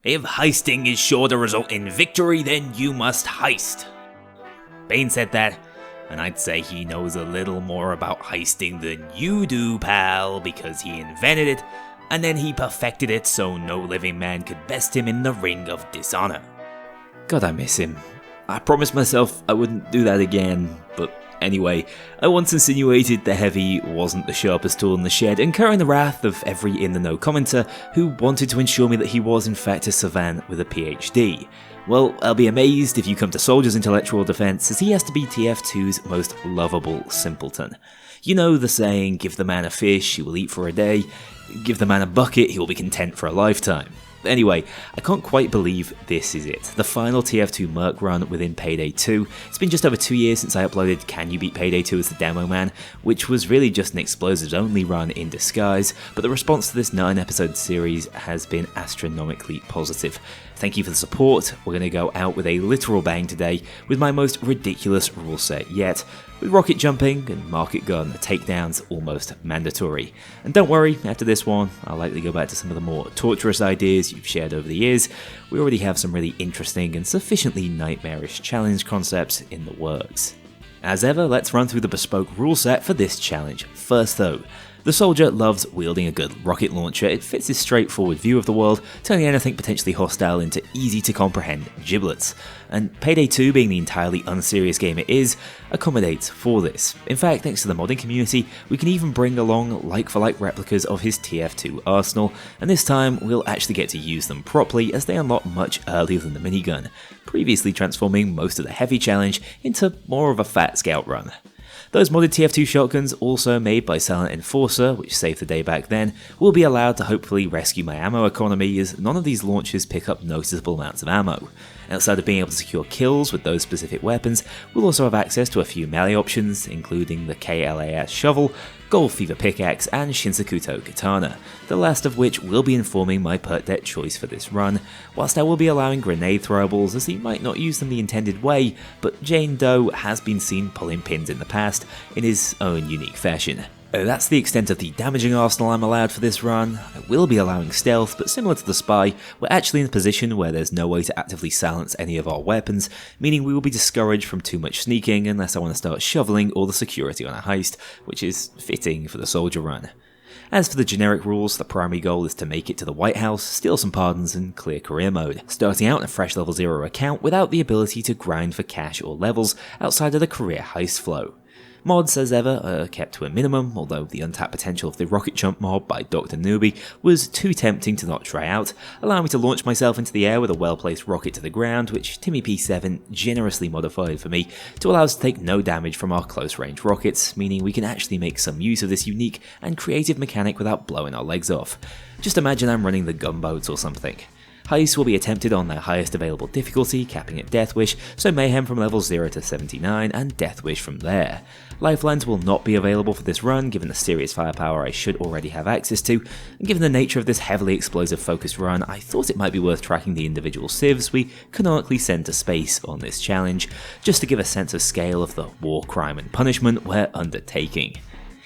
If heisting is sure to result in victory, then you must heist. Bane said that, and I'd say he knows a little more about heisting than you do, pal, because he invented it, and then he perfected it so no living man could best him in the ring of dishonor. God, I miss him. I promised myself I wouldn't do that again, but anyway, I once insinuated the heavy wasn't the sharpest tool in the shed, incurring the wrath of every in-the-know commenter who wanted to ensure me that he was in fact a savant with a PhD. Well, I'll be amazed if you come to Soldier's intellectual defense, as he has to be TF2's most lovable simpleton. You know the saying, give the man a fish, he will eat for a day, give the man a bucket, he will be content for a lifetime. Anyway, I can't quite believe this is it, the final TF2 Merc run within Payday 2. It's been just over 2 years since I uploaded Can You Beat Payday 2 as the Demo Man, which was really just an Explosives only run in disguise, but the response to this 9-episode series has been astronomically positive. Thank you for the support. We're going to go out with a literal bang today with my most ridiculous rule set yet, with rocket jumping and market gun takedowns almost mandatory. And don't worry, after this one, I'll likely go back to some of the more torturous ideas you've shared over the years. We already have some really interesting and sufficiently nightmarish challenge concepts in the works. As ever, let's run through the bespoke rule set for this challenge. First though, the soldier loves wielding a good rocket launcher. It fits his straightforward view of the world, turning anything potentially hostile into easy-to-comprehend giblets. And Payday 2, being the entirely unserious game it is, accommodates for this. In fact, thanks to the modding community, we can even bring along like-for-like replicas of his TF2 arsenal, and this time we'll actually get to use them properly as they unlock much earlier than the minigun, previously transforming most of the heavy challenge into more of a fat scout run. Those modded TF2 shotguns, also made by Silent Enforcer, which saved the day back then, will be allowed to hopefully rescue my ammo economy, as none of these launchers pick up noticeable amounts of ammo. Outside of being able to secure kills with those specific weapons, we'll also have access to a few melee options, including the KLAS shovel, Gold Fever pickaxe, and Shinsakuto katana, the last of which will be informing my perk deck choice for this run, whilst I will be allowing grenade throwables, as he might not use them the intended way, but Jane Doe has been seen pulling pins in the past in his own unique fashion. That's the extent of the damaging arsenal I'm allowed for this run. I will be allowing stealth, but similar to the Spy, we're actually in a position where there's no way to actively silence any of our weapons, meaning we will be discouraged from too much sneaking unless I want to start shoveling all the security on a heist, which is fitting for the soldier run. As for the generic rules, the primary goal is to make it to the White House, steal some pardons, and clear career mode, starting out in a fresh level 0 account without the ability to grind for cash or levels outside of the career heist flow. Mods, as ever, are kept to a minimum, although the untapped potential of the rocket jump mod by Dr. Newbie was too tempting to not try out, allowing me to launch myself into the air with a well-placed rocket to the ground, which Timmy P7 generously modified for me to allow us to take no damage from our close-range rockets, meaning we can actually make some use of this unique and creative mechanic without blowing our legs off. Just imagine I'm running the gunboats or something. Heists will be attempted on their highest available difficulty, capping at Death Wish, so Mayhem from levels 0 to 79, and Death Wish from there. Lifelines will not be available for this run, given the serious firepower I should already have access to, and given the nature of this heavily explosive focused run, I thought it might be worth tracking the individual civs we canonically send to space on this challenge, just to give a sense of scale of the war, crime and punishment we're undertaking.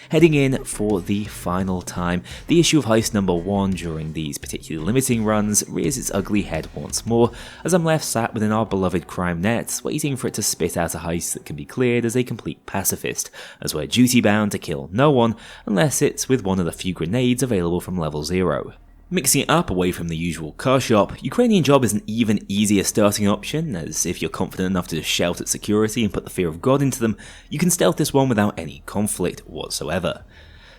Heading in for the final time, the issue of heist number 1 during these particular limiting runs rears its ugly head once more, as I'm left sat within our beloved crime nets, waiting for it to spit out a heist that can be cleared as a complete pacifist, as we're duty bound to kill no one unless it's with one of the few grenades available from level 0. Mixing it up away from the usual car shop, Ukrainian Job is an even easier starting option, as if you're confident enough to just shout at security and put the fear of God into them, you can stealth this one without any conflict whatsoever.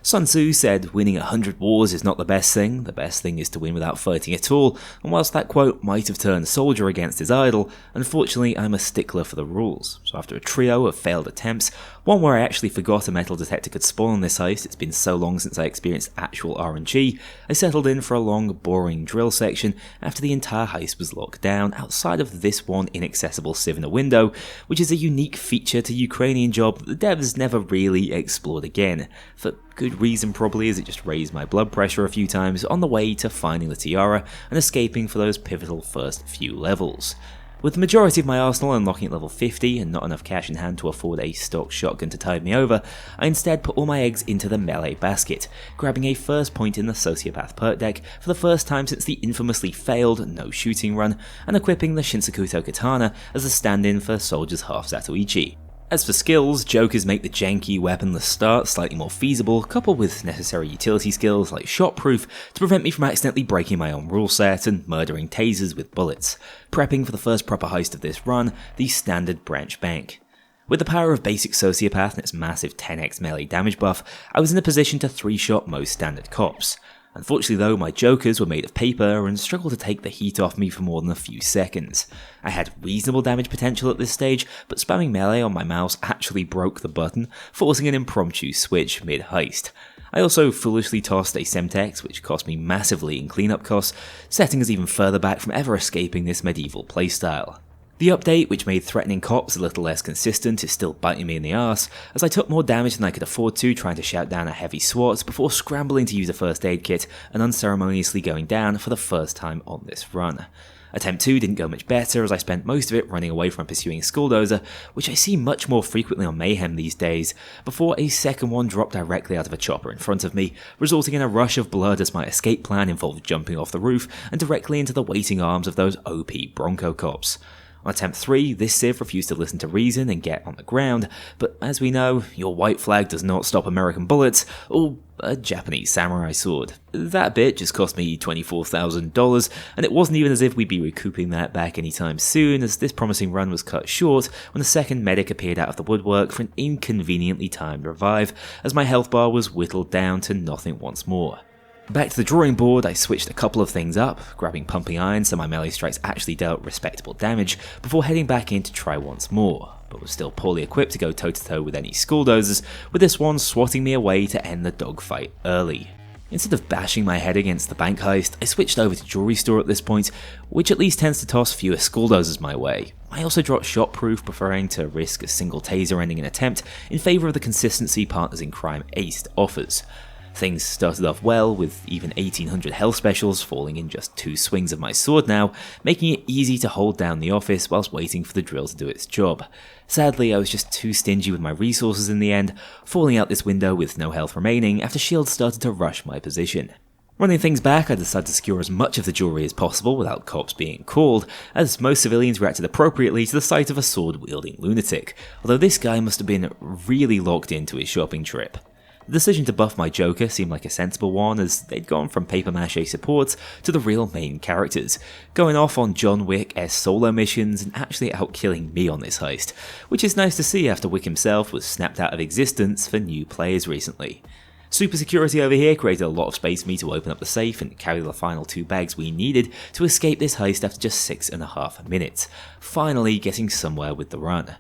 Sun Tzu said winning 100 wars is not the best thing is to win without fighting at all, and whilst that quote might have turned Soldier against his idol, unfortunately I'm a stickler for the rules, so after a trio of failed attempts, one where I actually forgot a metal detector could spawn on this heist, it's been so long since I experienced actual RNG, I settled in for a long, boring drill section after the entire heist was locked down, outside of this one inaccessible sieve in a window, which is a unique feature to Ukrainian Job that the devs never really explored again, for good reason probably, as it just raised my blood pressure a few times on the way to finding the tiara and escaping for those pivotal first few levels. With the majority of my arsenal unlocking at level 50 and not enough cash in hand to afford a stock shotgun to tide me over, I instead put all my eggs into the melee basket, grabbing a first point in the Sociopath perk deck for the first time since the infamously failed no shooting run, and equipping the Shinsakuto Katana as a stand-in for Soldier's half Zatoichi. As for skills, Jokers make the janky weaponless start slightly more feasible, coupled with necessary utility skills like shotproof to prevent me from accidentally breaking my own rule set and murdering tasers with bullets, prepping for the first proper heist of this run, the standard branch bank. With the power of basic Sociopath and its massive 10x melee damage buff, I was in a position to 3-shot most standard cops. Unfortunately though, my Jokers were made of paper and struggled to take the heat off me for more than a few seconds. I had reasonable damage potential at this stage, but spamming melee on my mouse actually broke the button, forcing an impromptu switch mid-heist. I also foolishly tossed a Semtex, which cost me massively in cleanup costs, setting us even further back from ever escaping this medieval playstyle. The update, which made threatening cops a little less consistent, is still biting me in the arse, as I took more damage than I could afford to trying to shout down a heavy SWAT before scrambling to use a first aid kit and unceremoniously going down for the first time on this run. Attempt 2 didn't go much better as I spent most of it running away from pursuing Skulldozer, which I see much more frequently on Mayhem these days, before a second one dropped directly out of a chopper in front of me, resulting in a rush of blood as my escape plan involved jumping off the roof and directly into the waiting arms of those OP Bronco cops. On attempt 3, this Civ refused to listen to reason and get on the ground, but as we know, your white flag does not stop American bullets, or a Japanese samurai sword. That bit just cost me $24,000, and it wasn't even as if we'd be recouping that back anytime soon, as this promising run was cut short when the second medic appeared out of the woodwork for an inconveniently timed revive, as my health bar was whittled down to nothing once more. Back to the drawing board, I switched a couple of things up, grabbing pumping iron so my melee strikes actually dealt respectable damage, before heading back in to try once more, but was still poorly equipped to go toe-to-toe with any Skulldozers, with this one swatting me away to end the dogfight early. Instead of bashing my head against the bank heist, I switched over to jewelry store at this point, which at least tends to toss fewer Skulldozers my way. I also dropped shotproof, preferring to risk a single taser ending an attempt in favour of the consistency Partners in Crime Aced offers. Things started off well, with even 1800 health specials falling in just 2 swings of my sword now, making it easy to hold down the office whilst waiting for the drill to do its job. Sadly, I was just too stingy with my resources in the end, falling out this window with no health remaining after shields started to rush my position. Running things back, I decided to secure as much of the jewelry as possible without cops being called, as most civilians reacted appropriately to the sight of a sword-wielding lunatic, although this guy must have been really locked into his shopping trip. The decision to buff my Joker seemed like a sensible one, as they'd gone from papier-mâché supports to the real main characters, going off on John Wick-esque solo missions and actually outkilling me on this heist, which is nice to see after Wick himself was snapped out of existence for new players recently. Super security over here created a lot of space for me to open up the safe and carry the final 2 bags we needed to escape this heist after just 6.5 minutes, finally getting somewhere with the run.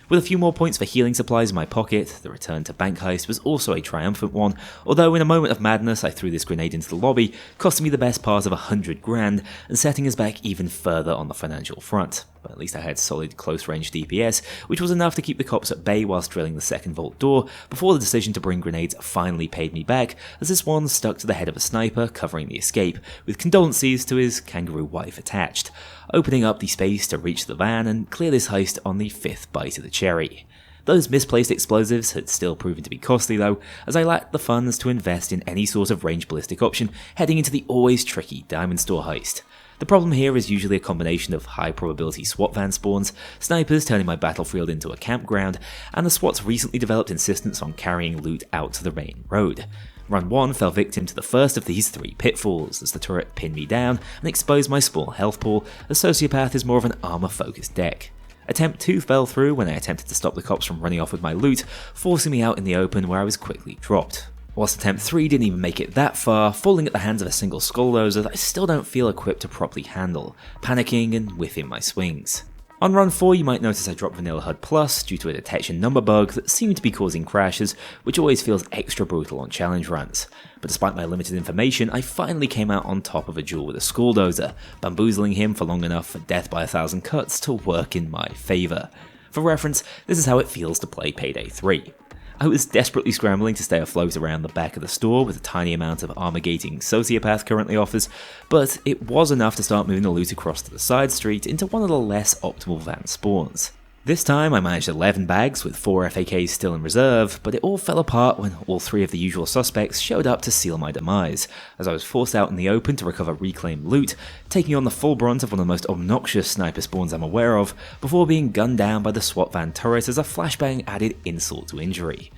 With a few more points for healing supplies in my pocket, the return to bank heist was also a triumphant one, although in a moment of madness I threw this grenade into the lobby, costing me the best part of $100,000 and setting us back even further on the financial front. But at least I had solid close-range DPS, which was enough to keep the cops at bay whilst drilling the second vault door, before the decision to bring grenades finally paid me back, as this one stuck to the head of a sniper covering the escape, with condolences to his kangaroo wife attached, opening up the space to reach the van and clear this heist on the 5th bite of the cherry. Those misplaced explosives had still proven to be costly though, as I lacked the funds to invest in any sort of range ballistic option heading into the always tricky Diamond Store heist. The problem here is usually a combination of high probability SWAT van spawns, snipers turning my battlefield into a campground, and the SWAT's recently developed insistence on carrying loot out to the main road. Run 1 fell victim to the first of these 3 pitfalls, as the turret pinned me down and exposed my small health pool, as Sociopath is more of an armor-focused deck. Attempt 2 fell through when I attempted to stop the cops from running off with my loot, forcing me out in the open where I was quickly dropped. Whilst attempt 3 didn't even make it that far, falling at the hands of a single Skulldozer that I still don't feel equipped to properly handle, panicking and whiffing my swings. On run 4 you might notice I dropped Vanilla HUD Plus due to a detection number bug that seemed to be causing crashes, which always feels extra brutal on challenge runs. But despite my limited information, I finally came out on top of a duel with a Skulldozer, bamboozling him for long enough for death by 1,000 cuts to work in my favour. For reference, this is how it feels to play Payday 3. I was desperately scrambling to stay afloat around the back of the store with a tiny amount of armor-gating Sociopath currently offers, but it was enough to start moving the loot across to the side street into one of the less optimal van spawns. This time I managed 11 bags with 4 FAKs still in reserve, but it all fell apart when all 3 of the usual suspects showed up to seal my demise, as I was forced out in the open to recover reclaimed loot, taking on the full brunt of one of the most obnoxious sniper spawns I'm aware of, before being gunned down by the SWAT van turret as a flashbang added insult to injury.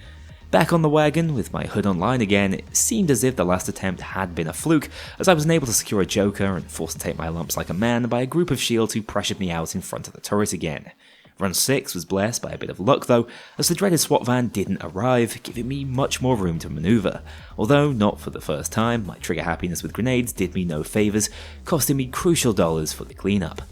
Back on the wagon, with my hood online again, it seemed as if the last attempt had been a fluke, as I was unable to secure a joker and forced to take my lumps like a man by a group of shields who pressured me out in front of the turret again. Run 6 was blessed by a bit of luck though, as the dreaded SWAT van didn't arrive, giving me much more room to manoeuvre. Although not for the first time, my trigger happiness with grenades did me no favours, costing me crucial dollars for the cleanup.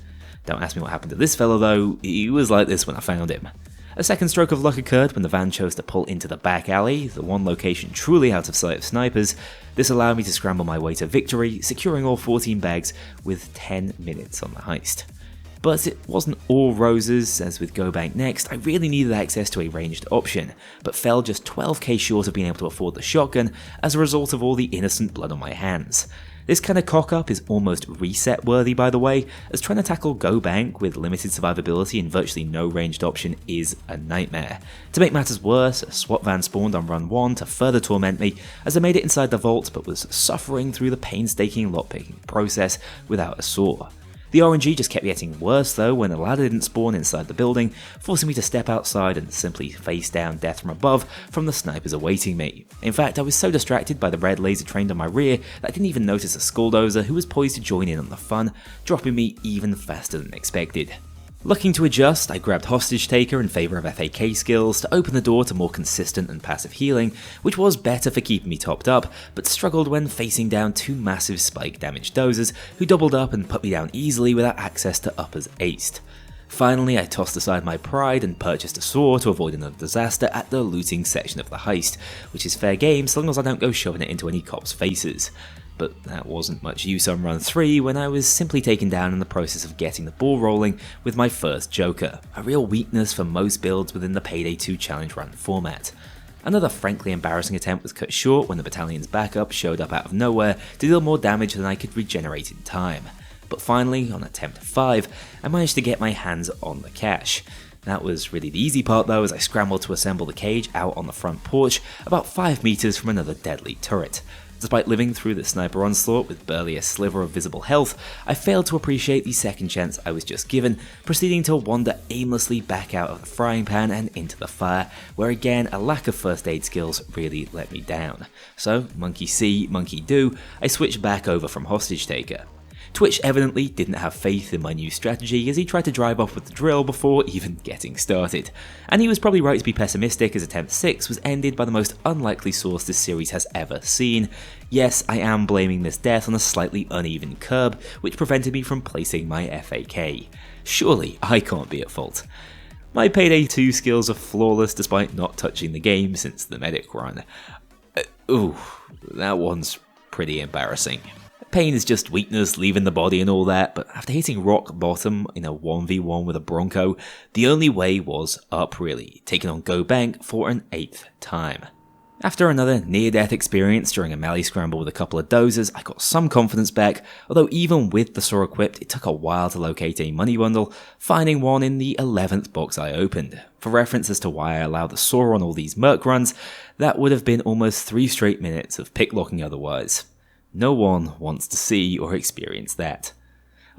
Don't ask me what happened to this fellow though, he was like this when I found him. A second stroke of luck occurred when the van chose to pull into the back alley, the one location truly out of sight of snipers. This allowed me to scramble my way to victory, securing all 14 bags with 10 minutes on the heist. But it wasn't all roses, as with Go Bank Next, I really needed access to a ranged option, but fell just 12k short of being able to afford the shotgun as a result of all the innocent blood on my hands. This kind of cock-up is almost reset worthy by the way, as trying to tackle Go Bank with limited survivability and virtually no ranged option is a nightmare. To make matters worse, a SWAT van spawned on run 1 to further torment me as I made it inside the vault but was suffering through the painstaking lockpicking process without a saw. The RNG just kept getting worse though when a ladder didn't spawn inside the building, forcing me to step outside and simply face down death from above from the snipers awaiting me. In fact, I was so distracted by the red laser trained on my rear that I didn't even notice a skulldozer who was poised to join in on the fun, dropping me even faster than expected. Looking to adjust, I grabbed Hostage Taker in favour of FAK skills to open the door to more consistent and passive healing, which was better for keeping me topped up, but struggled when facing down 2 massive spike damage dozers who doubled up and put me down easily without access to uppers aced. Finally, I tossed aside my pride and purchased a saw to avoid another disaster at the looting section of the heist, which is fair game so long as I don't go shoving it into any cops' faces. But that wasn't much use on run 3 when I was simply taken down in the process of getting the ball rolling with my first joker, a real weakness for most builds within the Payday 2 challenge run format. Another frankly embarrassing attempt was cut short when the battalion's backup showed up out of nowhere to deal more damage than I could regenerate in time. But finally, on attempt 5, I managed to get my hands on the cash. That was really the easy part though, as I scrambled to assemble the cage out on the front porch, about 5 meters from another deadly turret. Despite living through the sniper onslaught with barely a sliver of visible health, I failed to appreciate the second chance I was just given, proceeding to wander aimlessly back out of the frying pan and into the fire, where again a lack of first aid skills really let me down. So, monkey see, monkey do, I switched back over from Hostage Taker. Twitch evidently didn't have faith in my new strategy as he tried to drive off with the drill before even getting started. And he was probably right to be pessimistic as attempt 6 was ended by the most unlikely source this series has ever seen. Yes, I am blaming this death on a slightly uneven curb, which prevented me from placing my FAK. Surely I can't be at fault. My Payday 2 skills are flawless despite not touching the game since the medic run. Ooh, that one's pretty embarrassing. Pain is just weakness, leaving the body and all that, but after hitting rock bottom in a 1v1 with a Bronco, the only way was up really, taking on Go Bank for an 8th time. After another near-death experience during a melee scramble with a couple of dozers, I got some confidence back, although even with the saw equipped, it took a while to locate a money bundle, finding one in the 11th box I opened. For reference as to why I allowed the saw on all these merc runs, that would have been almost 3 straight minutes of picklocking otherwise. No one wants to see or experience that.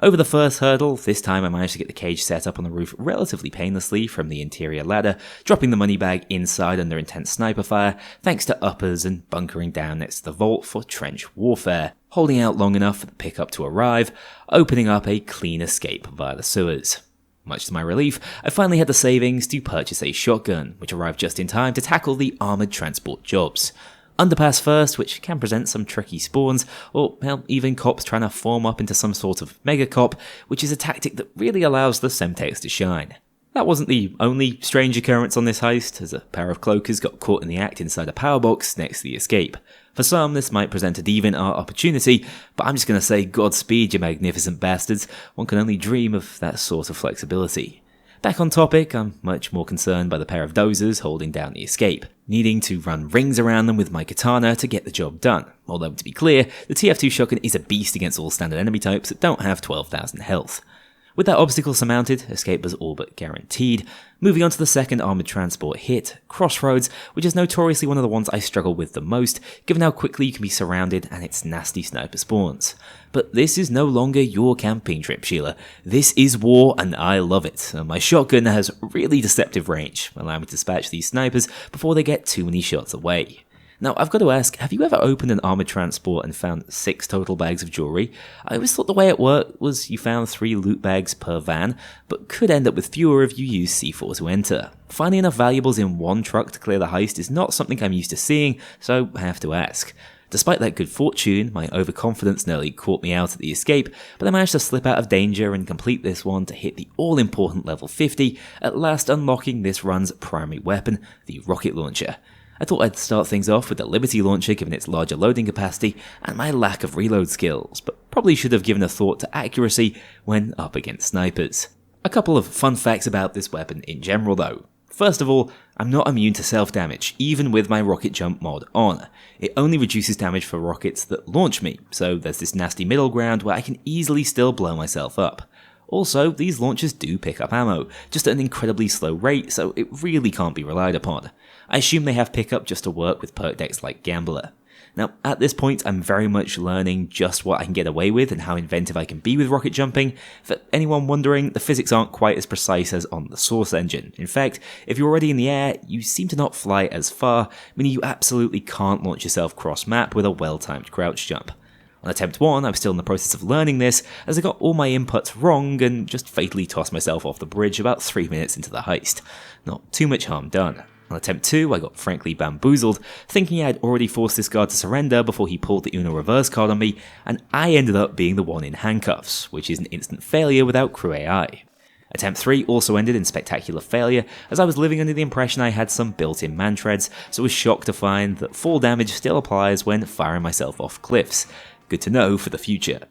Over the first hurdle, this time I managed to get the cage set up on the roof relatively painlessly from the interior ladder, dropping the money bag inside under intense sniper fire thanks to uppers and bunkering down next to the vault for trench warfare, holding out long enough for the pickup to arrive, opening up a clean escape via the sewers. Much to my relief, I finally had the savings to purchase a shotgun, which arrived just in time to tackle the armoured transport jobs. Underpass first, which can present some tricky spawns, or hell, even cops trying to form up into some sort of mega cop, which is a tactic that really allows the Semtex to shine. That wasn't the only strange occurrence on this heist, as a pair of cloakers got caught in the act inside a power box next to the escape. For some, this might present a DeviantArt opportunity, but I'm just going to say Godspeed, you magnificent bastards. One can only dream of that sort of flexibility. Back on topic, I'm much more concerned by the pair of dozers holding down the escape, needing to run rings around them with my katana to get the job done. Although, to be clear, the TF2 shotgun is a beast against all standard enemy types that don't have 12,000 health. With that obstacle surmounted, escape was all but guaranteed. Moving on to the second armoured transport hit, Crossroads, which is notoriously one of the ones I struggle with the most, given how quickly you can be surrounded and its nasty sniper spawns. But this is no longer your camping trip, Sheila. This is war, and I love it. And my shotgun has really deceptive range, allowing me to dispatch these snipers before they get too many shots away. Now, I've got to ask, have you ever opened an armoured transport and found 6 total bags of jewellery? I always thought the way it worked was you found 3 loot bags per van, but could end up with fewer if you use C4 to enter. Finding enough valuables in one truck to clear the heist is not something I'm used to seeing, so I have to ask. Despite that good fortune, my overconfidence nearly caught me out at the escape, but I managed to slip out of danger and complete this one to hit the all-important level 50, at last unlocking this run's primary weapon, the rocket launcher. I thought I'd start things off with the Liberty launcher given its larger loading capacity and my lack of reload skills, but probably should have given a thought to accuracy when up against snipers. A couple of fun facts about this weapon in general though. First of all, I'm not immune to self-damage, even with my rocket jump mod on. It only reduces damage for rockets that launch me, so there's this nasty middle ground where I can easily still blow myself up. Also, these launchers do pick up ammo, just at an incredibly slow rate, so it really can't be relied upon. I assume they have pickup just to work with perk decks like Gambler. Now, at this point, I'm very much learning just what I can get away with and how inventive I can be with rocket jumping. For anyone wondering, the physics aren't quite as precise as on the Source engine. In fact, if you're already in the air, you seem to not fly as far, meaning you absolutely can't launch yourself cross-map with a well-timed crouch jump. On attempt 1, I was still in the process of learning this, as I got all my inputs wrong and just fatally tossed myself off the bridge about 3 minutes into the heist. Not too much harm done. On attempt 2, I got frankly bamboozled, thinking I had already forced this guard to surrender before he pulled the Uno reverse card on me, and I ended up being the one in handcuffs, which is an instant failure without crew AI. Attempt 3 also ended in spectacular failure, as I was living under the impression I had some built-in man-treads, so was shocked to find that fall damage still applies when firing myself off cliffs. Good to know for the future.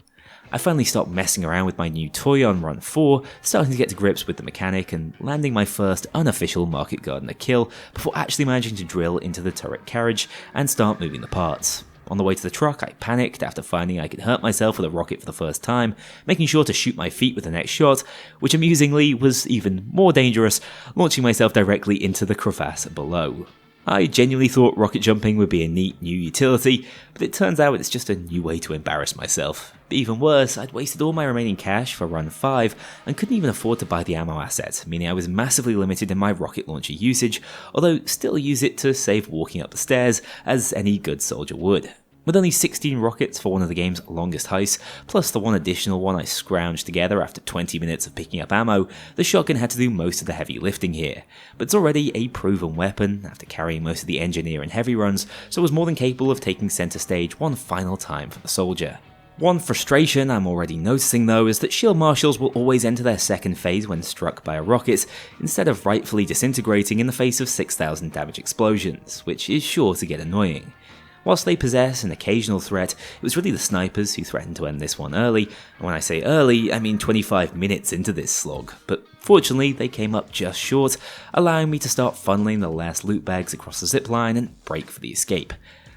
I finally stopped messing around with my new toy on run 4, starting to get to grips with the mechanic and landing my first unofficial market gardener kill before actually managing to drill into the turret carriage and start moving the parts. On the way to the truck, I panicked after finding I could hurt myself with a rocket for the first time, making sure to shoot my feet with the next shot, which amusingly was even more dangerous, launching myself directly into the crevasse below. I genuinely thought rocket jumping would be a neat new utility, but it turns out it's just a new way to embarrass myself. But even worse, I'd wasted all my remaining cash for run 5 and couldn't even afford to buy the ammo asset, meaning I was massively limited in my rocket launcher usage, although still use it to save walking up the stairs, as any good soldier would. With only 16 rockets for one of the game's longest heists, plus the one additional one I scrounged together after 20 minutes of picking up ammo, the shotgun had to do most of the heavy lifting here. But it's already a proven weapon, after carrying most of the engineer and heavy runs, so it was more than capable of taking centre stage one final time for the soldier. One frustration I'm already noticing though is that shield marshals will always enter their second phase when struck by a rocket, instead of rightfully disintegrating in the face of 6,000 damage explosions, which is sure to get annoying. Whilst they possess an occasional threat, it was really the snipers who threatened to end this one early, and when I say early, I mean 25 minutes into this slog, but fortunately they came up just short, allowing me to start funneling the last loot bags across the zipline and break for the escape.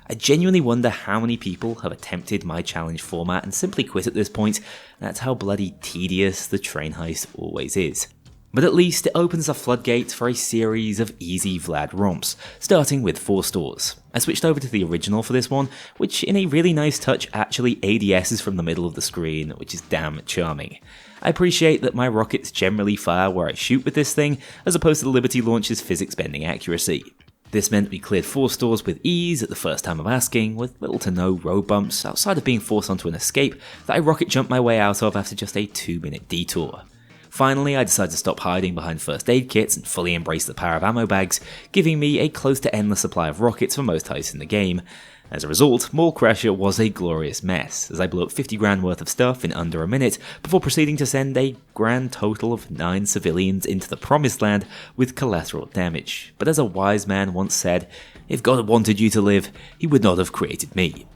I genuinely wonder how many people have attempted my challenge format and simply quit at this point, and that's how bloody tedious the train heist always is. But at least it opens a floodgate for a series of easy Vlad romps, starting with 4 stores. I switched over to the original for this one, which in a really nice touch actually ADSs from the middle of the screen, which is damn charming. I appreciate that my rockets generally fire where I shoot with this thing, as opposed to the Liberty launcher's physics-bending accuracy. This meant we cleared 4 stores with ease at the first time of asking, with little to no road bumps outside of being forced onto an escape that I rocket jumped my way out of after just a 2-minute detour. Finally, I decided to stop hiding behind first aid kits and fully embrace the power of ammo bags, giving me a close to endless supply of rockets for most heists in the game. As a result, Mall Crasher was a glorious mess, as I blew up 50 grand worth of stuff in under a minute before proceeding to send a grand total of 9 civilians into the promised land with collateral damage. But as a wise man once said, if God had wanted you to live, he would not have created me.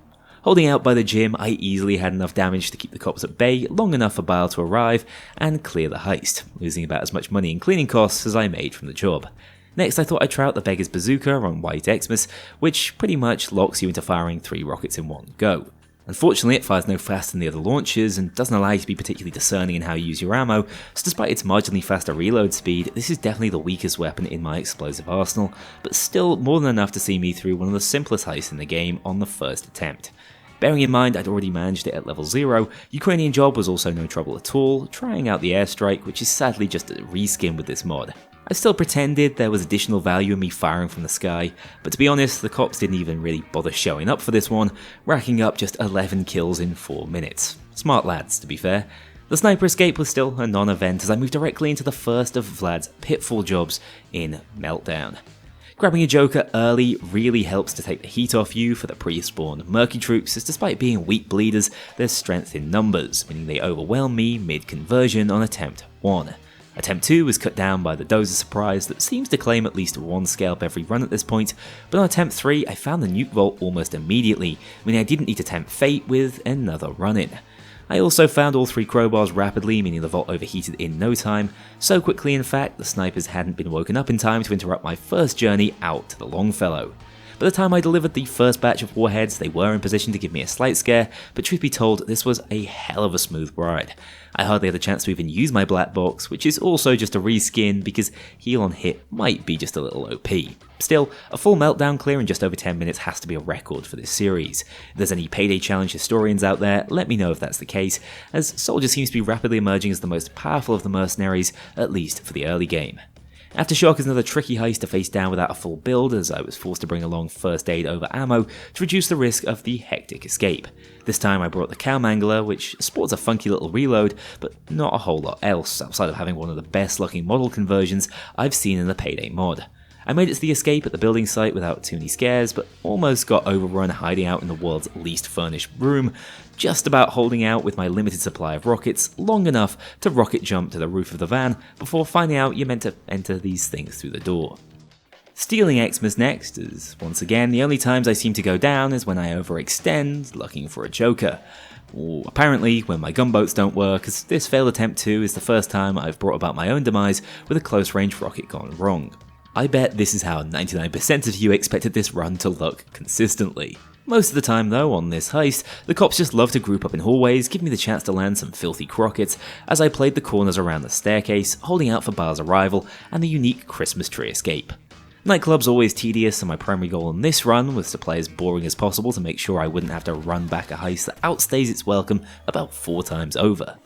Holding out by the gym, I easily had enough damage to keep the cops at bay long enough for Bile to arrive and clear the heist, losing about as much money in cleaning costs as I made from the job. Next, I thought I'd try out the Beggar's Bazooka on White Xmas, which pretty much locks you into firing 3 rockets in one go. Unfortunately, it fires no faster than the other launchers and doesn't allow you to be particularly discerning in how you use your ammo, so despite its marginally faster reload speed, this is definitely the weakest weapon in my explosive arsenal, but still more than enough to see me through one of the simplest heists in the game on the first attempt. Bearing in mind I'd already managed it at level 0, Ukrainian job was also no trouble at all, trying out the airstrike, which is sadly just a reskin with this mod. I still pretended there was additional value in me firing from the sky, but to be honest, the cops didn't even really bother showing up for this one, racking up just 11 kills in 4 minutes. Smart lads, to be fair. The sniper escape was still a non-event as I moved directly into the first of Vlad's pitfall jobs in Meltdown. Grabbing a Joker early really helps to take the heat off you for the pre-spawned Murky troops, as despite being weak bleeders, there's strength in numbers, meaning they overwhelm me mid-conversion on attempt 1. Attempt 2 was cut down by the Dozer surprise that seems to claim at least 1 scalp every run at this point, but on attempt 3 I found the nuke vault almost immediately, meaning I didn't need to tempt fate with another run-in. I also found all 3 crowbars rapidly, meaning the vault overheated in no time, so quickly in fact the snipers hadn't been woken up in time to interrupt my first journey out to the Longfellow. By the time I delivered the first batch of warheads, they were in position to give me a slight scare, but truth be told, this was a hell of a smooth ride. I hardly had a chance to even use my black box, which is also just a reskin because heal on hit might be just a little OP. Still, a full Meltdown clear in just over 10 minutes has to be a record for this series. If there's any Payday Challenge historians out there, let me know if that's the case, as Soldier seems to be rapidly emerging as the most powerful of the mercenaries, at least for the early game. Aftershock is another tricky heist to face down without a full build, as I was forced to bring along first aid over ammo to reduce the risk of the hectic escape. This time I brought the Cowmangler, which sports a funky little reload, but not a whole lot else, outside of having one of the best looking model conversions I've seen in the Payday mod. I made it to the escape at the building site without too many scares, but almost got overrun hiding out in the world's least furnished room, just about holding out with my limited supply of rockets long enough to rocket jump to the roof of the van before finding out you're meant to enter these things through the door. Stealing Xmas next, as once again the only times I seem to go down is when I overextend looking for a Joker. Or apparently when my gunboats don't work, as this failed attempt 2 is the first time I've brought about my own demise with a close range rocket gone wrong. I bet this is how 99% of you expected this run to look consistently. Most of the time though, on this heist, the cops just love to group up in hallways, give me the chance to land some filthy crockets as I played the corners around the staircase, holding out for Bile's arrival and the unique Christmas tree escape. Nightclub's always tedious, and my primary goal in this run was to play as boring as possible to make sure I wouldn't have to run back a heist that outstays its welcome about 4 times over.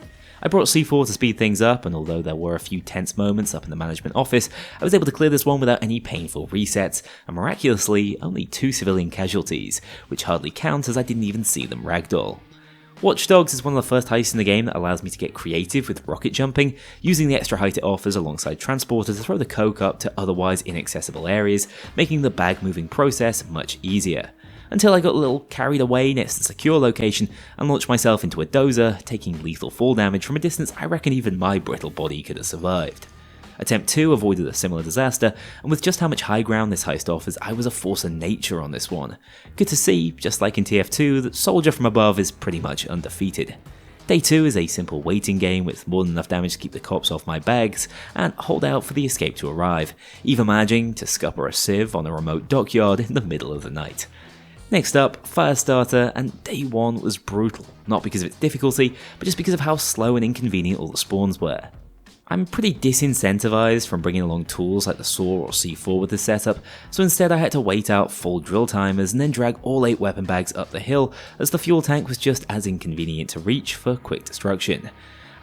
I brought C4 to speed things up, and although there were a few tense moments up in the management office, I was able to clear this one without any painful resets, and miraculously, only 2 civilian casualties, which hardly counts as I didn't even see them ragdoll. Watch Dogs is one of the first heists in the game that allows me to get creative with rocket jumping, using the extra height it offers alongside transporter to throw the coke up to otherwise inaccessible areas, making the bag moving process much easier. Until I got a little carried away next to the secure location and launched myself into a dozer, taking lethal fall damage from a distance I reckon even my brittle body could have survived. Attempt 2 avoided a similar disaster, and with just how much high ground this heist offers, I was a force of nature on this one. Good to see, just like in TF2, that Soldier from above is pretty much undefeated. Day 2 is a simple waiting game with more than enough damage to keep the cops off my bags and hold out for the escape to arrive, even managing to scupper a sieve on a remote dockyard in the middle of the night. Next up, Firestarter, and day 1 was brutal, not because of its difficulty, but just because of how slow and inconvenient all the spawns were. I'm pretty disincentivized from bringing along tools like the saw or C4 with this setup, so instead I had to wait out full drill timers and then drag all 8 weapon bags up the hill, as the fuel tank was just as inconvenient to reach for quick destruction.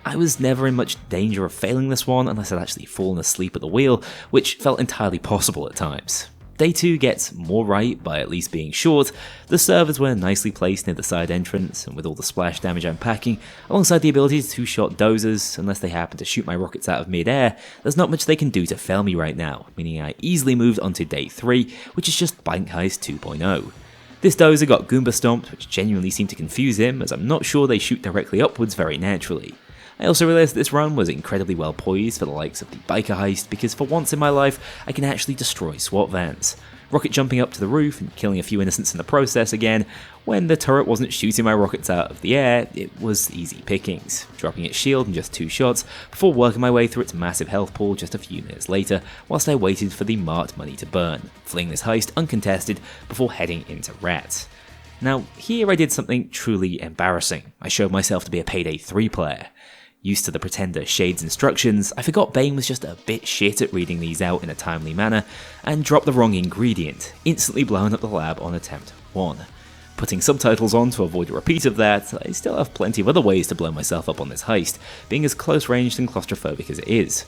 I was never in much danger of failing this one unless I'd actually fallen asleep at the wheel, which felt entirely possible at times. Day 2 gets more right by at least being short. The servers were nicely placed near the side entrance, and with all the splash damage I'm packing, alongside the ability to 2-shot dozers, unless they happen to shoot my rockets out of mid-air, there's not much they can do to fail me right now, meaning I easily moved onto day 3, which is just Bank Heist 2.0. This dozer got Goomba stomped, which genuinely seemed to confuse him, as I'm not sure they shoot directly upwards very naturally. I also realised that this run was incredibly well poised for the likes of the biker heist because for once in my life I can actually destroy SWAT vans. rocket jumping up to the roof and killing a few innocents in the process again. When the turret wasn't shooting my rockets out of the air, it was easy pickings, dropping its shield in just 2 shots before working my way through its massive health pool just a few minutes later whilst I waited for the marked money to burn, fleeing this heist uncontested before heading into Rats. Now, here I did something truly embarrassing. I showed myself to be a Payday 3 player. Used to the pretender Shade's instructions, I forgot Bane was just a bit shit at reading these out in a timely manner, and dropped the wrong ingredient, instantly blowing up the lab on attempt 1. Putting subtitles on to avoid a repeat of that, I still have plenty of other ways to blow myself up on this heist, being as close ranged and claustrophobic as it is.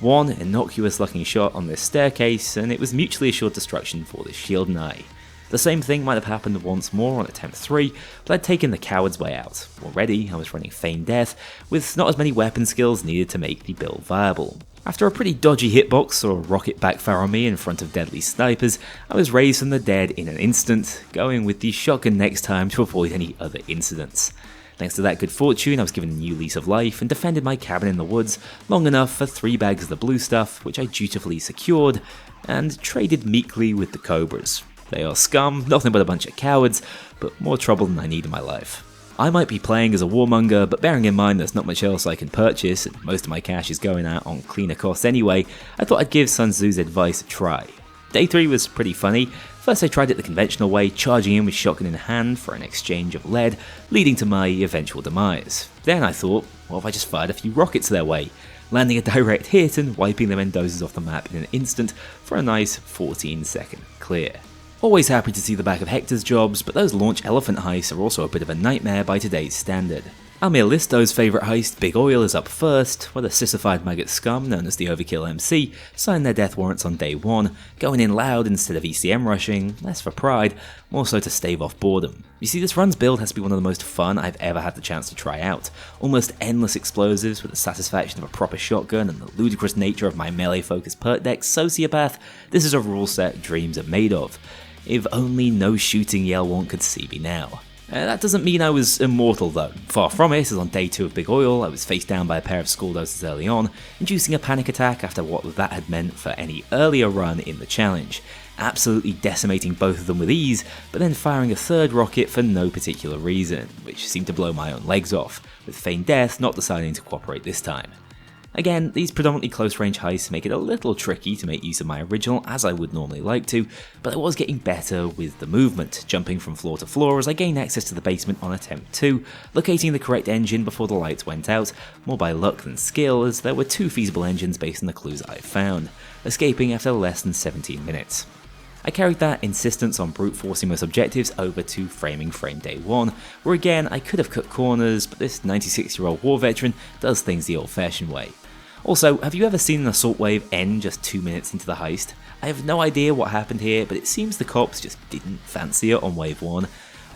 One innocuous looking shot on this staircase, and it was mutually assured destruction for this shield and I. The same thing might have happened once more on attempt 3, but I'd taken the coward's way out. Already, I was running feigned death, with not as many weapon skills needed to make the build viable. After a pretty dodgy hitbox or a rocket backfire on me in front of deadly snipers, I was raised from the dead in an instant, going with the shotgun next time to avoid any other incidents. Thanks to that good fortune, I was given a new lease of life and defended my cabin in the woods long enough for 3 bags of the blue stuff, which I dutifully secured, and traded meekly with the Cobras. They are scum, nothing but a bunch of cowards, but more trouble than I need in my life. I might be playing as a warmonger, but bearing in mind there's not much else I can purchase, and most of my cash is going out on cleaner costs anyway, I thought I'd give Sun Tzu's advice a try. Day 3 was pretty funny. First I tried it the conventional way, charging in with shotgun in hand for an exchange of lead, leading to my eventual demise. Then I thought, what if I just fired a few rockets their way, landing a direct hit and wiping the Mendozas off the map in an instant for a nice 14-second clear. Always happy to see the back of Hector's jobs, but those launch elephant heists are also a bit of a nightmare by today's standard. Amir Listo's favourite heist, Big Oil, is up first, where the sissified maggot scum known as the Overkill MC sign their death warrants on day 1, going in loud instead of ECM rushing, less for pride, more so to stave off boredom. You see, this run's build has to be one of the most fun I've ever had the chance to try out. Almost endless explosives with the satisfaction of a proper shotgun and the ludicrous nature of my melee-focused perk deck Sociopath. This is a rule set dreams are made of. If only no shooting Yelwarn could see me now. That doesn't mean I was immortal though. Far from it, as on day 2 of Big Oil, I was faced down by a pair of skull doses early on, inducing a panic attack after what that had meant for any earlier run in the challenge. Absolutely decimating both of them with ease, but then firing a third rocket for no particular reason, which seemed to blow my own legs off, with feigned death not deciding to cooperate this time. Again, these predominantly close-range heists make it a little tricky to make use of my original as I would normally like to, but I was getting better with the movement, jumping from floor to floor as I gained access to the basement on attempt 2, locating the correct engine before the lights went out, more by luck than skill as there were 2 feasible engines based on the clues I found, escaping after less than 17 minutes. I carried that insistence on brute forcing most objectives over to framing frame day 1, where again I could have cut corners, but this 96-year-old war veteran does things the old-fashioned way. Also, have you ever seen an assault wave end just 2 minutes into the heist? I have no idea what happened here, but it seems the cops just didn't fancy it on wave 1.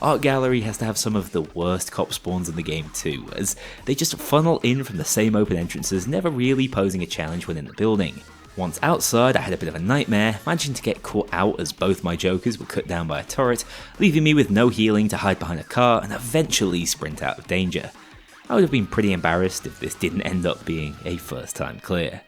Art Gallery has to have some of the worst cop spawns in the game too, as they just funnel in from the same open entrances, never really posing a challenge when in the building. Once outside, I had a bit of a nightmare, managing to get caught out as both my jokers were cut down by a turret, leaving me with no healing to hide behind a car and eventually sprint out of danger. I would have been pretty embarrassed if this didn't end up being a first time clear.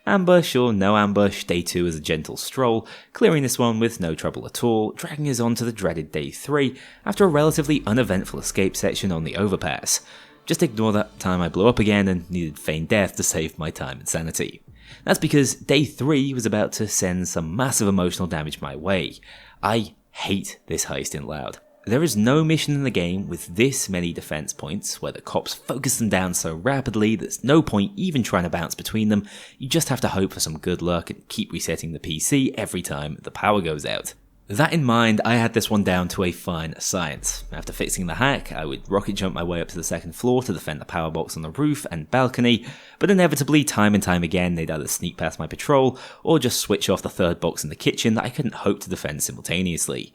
Ambush or no ambush, day 2 is a gentle stroll, clearing this one with no trouble at all, dragging us on to the dreaded day 3 after a relatively uneventful escape section on the overpass. Just ignore that time I blew up again and needed feigned death to save my time and sanity. That's because day 3 was about to send some massive emotional damage my way. I hate this heist in Loud. There is no mission in the game with this many defense points, where the cops focus them down so rapidly there's no point even trying to bounce between them. You just have to hope for some good luck and keep resetting the PC every time the power goes out. That in mind, I had this one down to a fine science. After fixing the hack, I would rocket jump my way up to the 2nd floor to defend the power box on the roof and balcony, but inevitably time and time again they'd either sneak past my patrol or just switch off the 3rd box in the kitchen that I couldn't hope to defend simultaneously.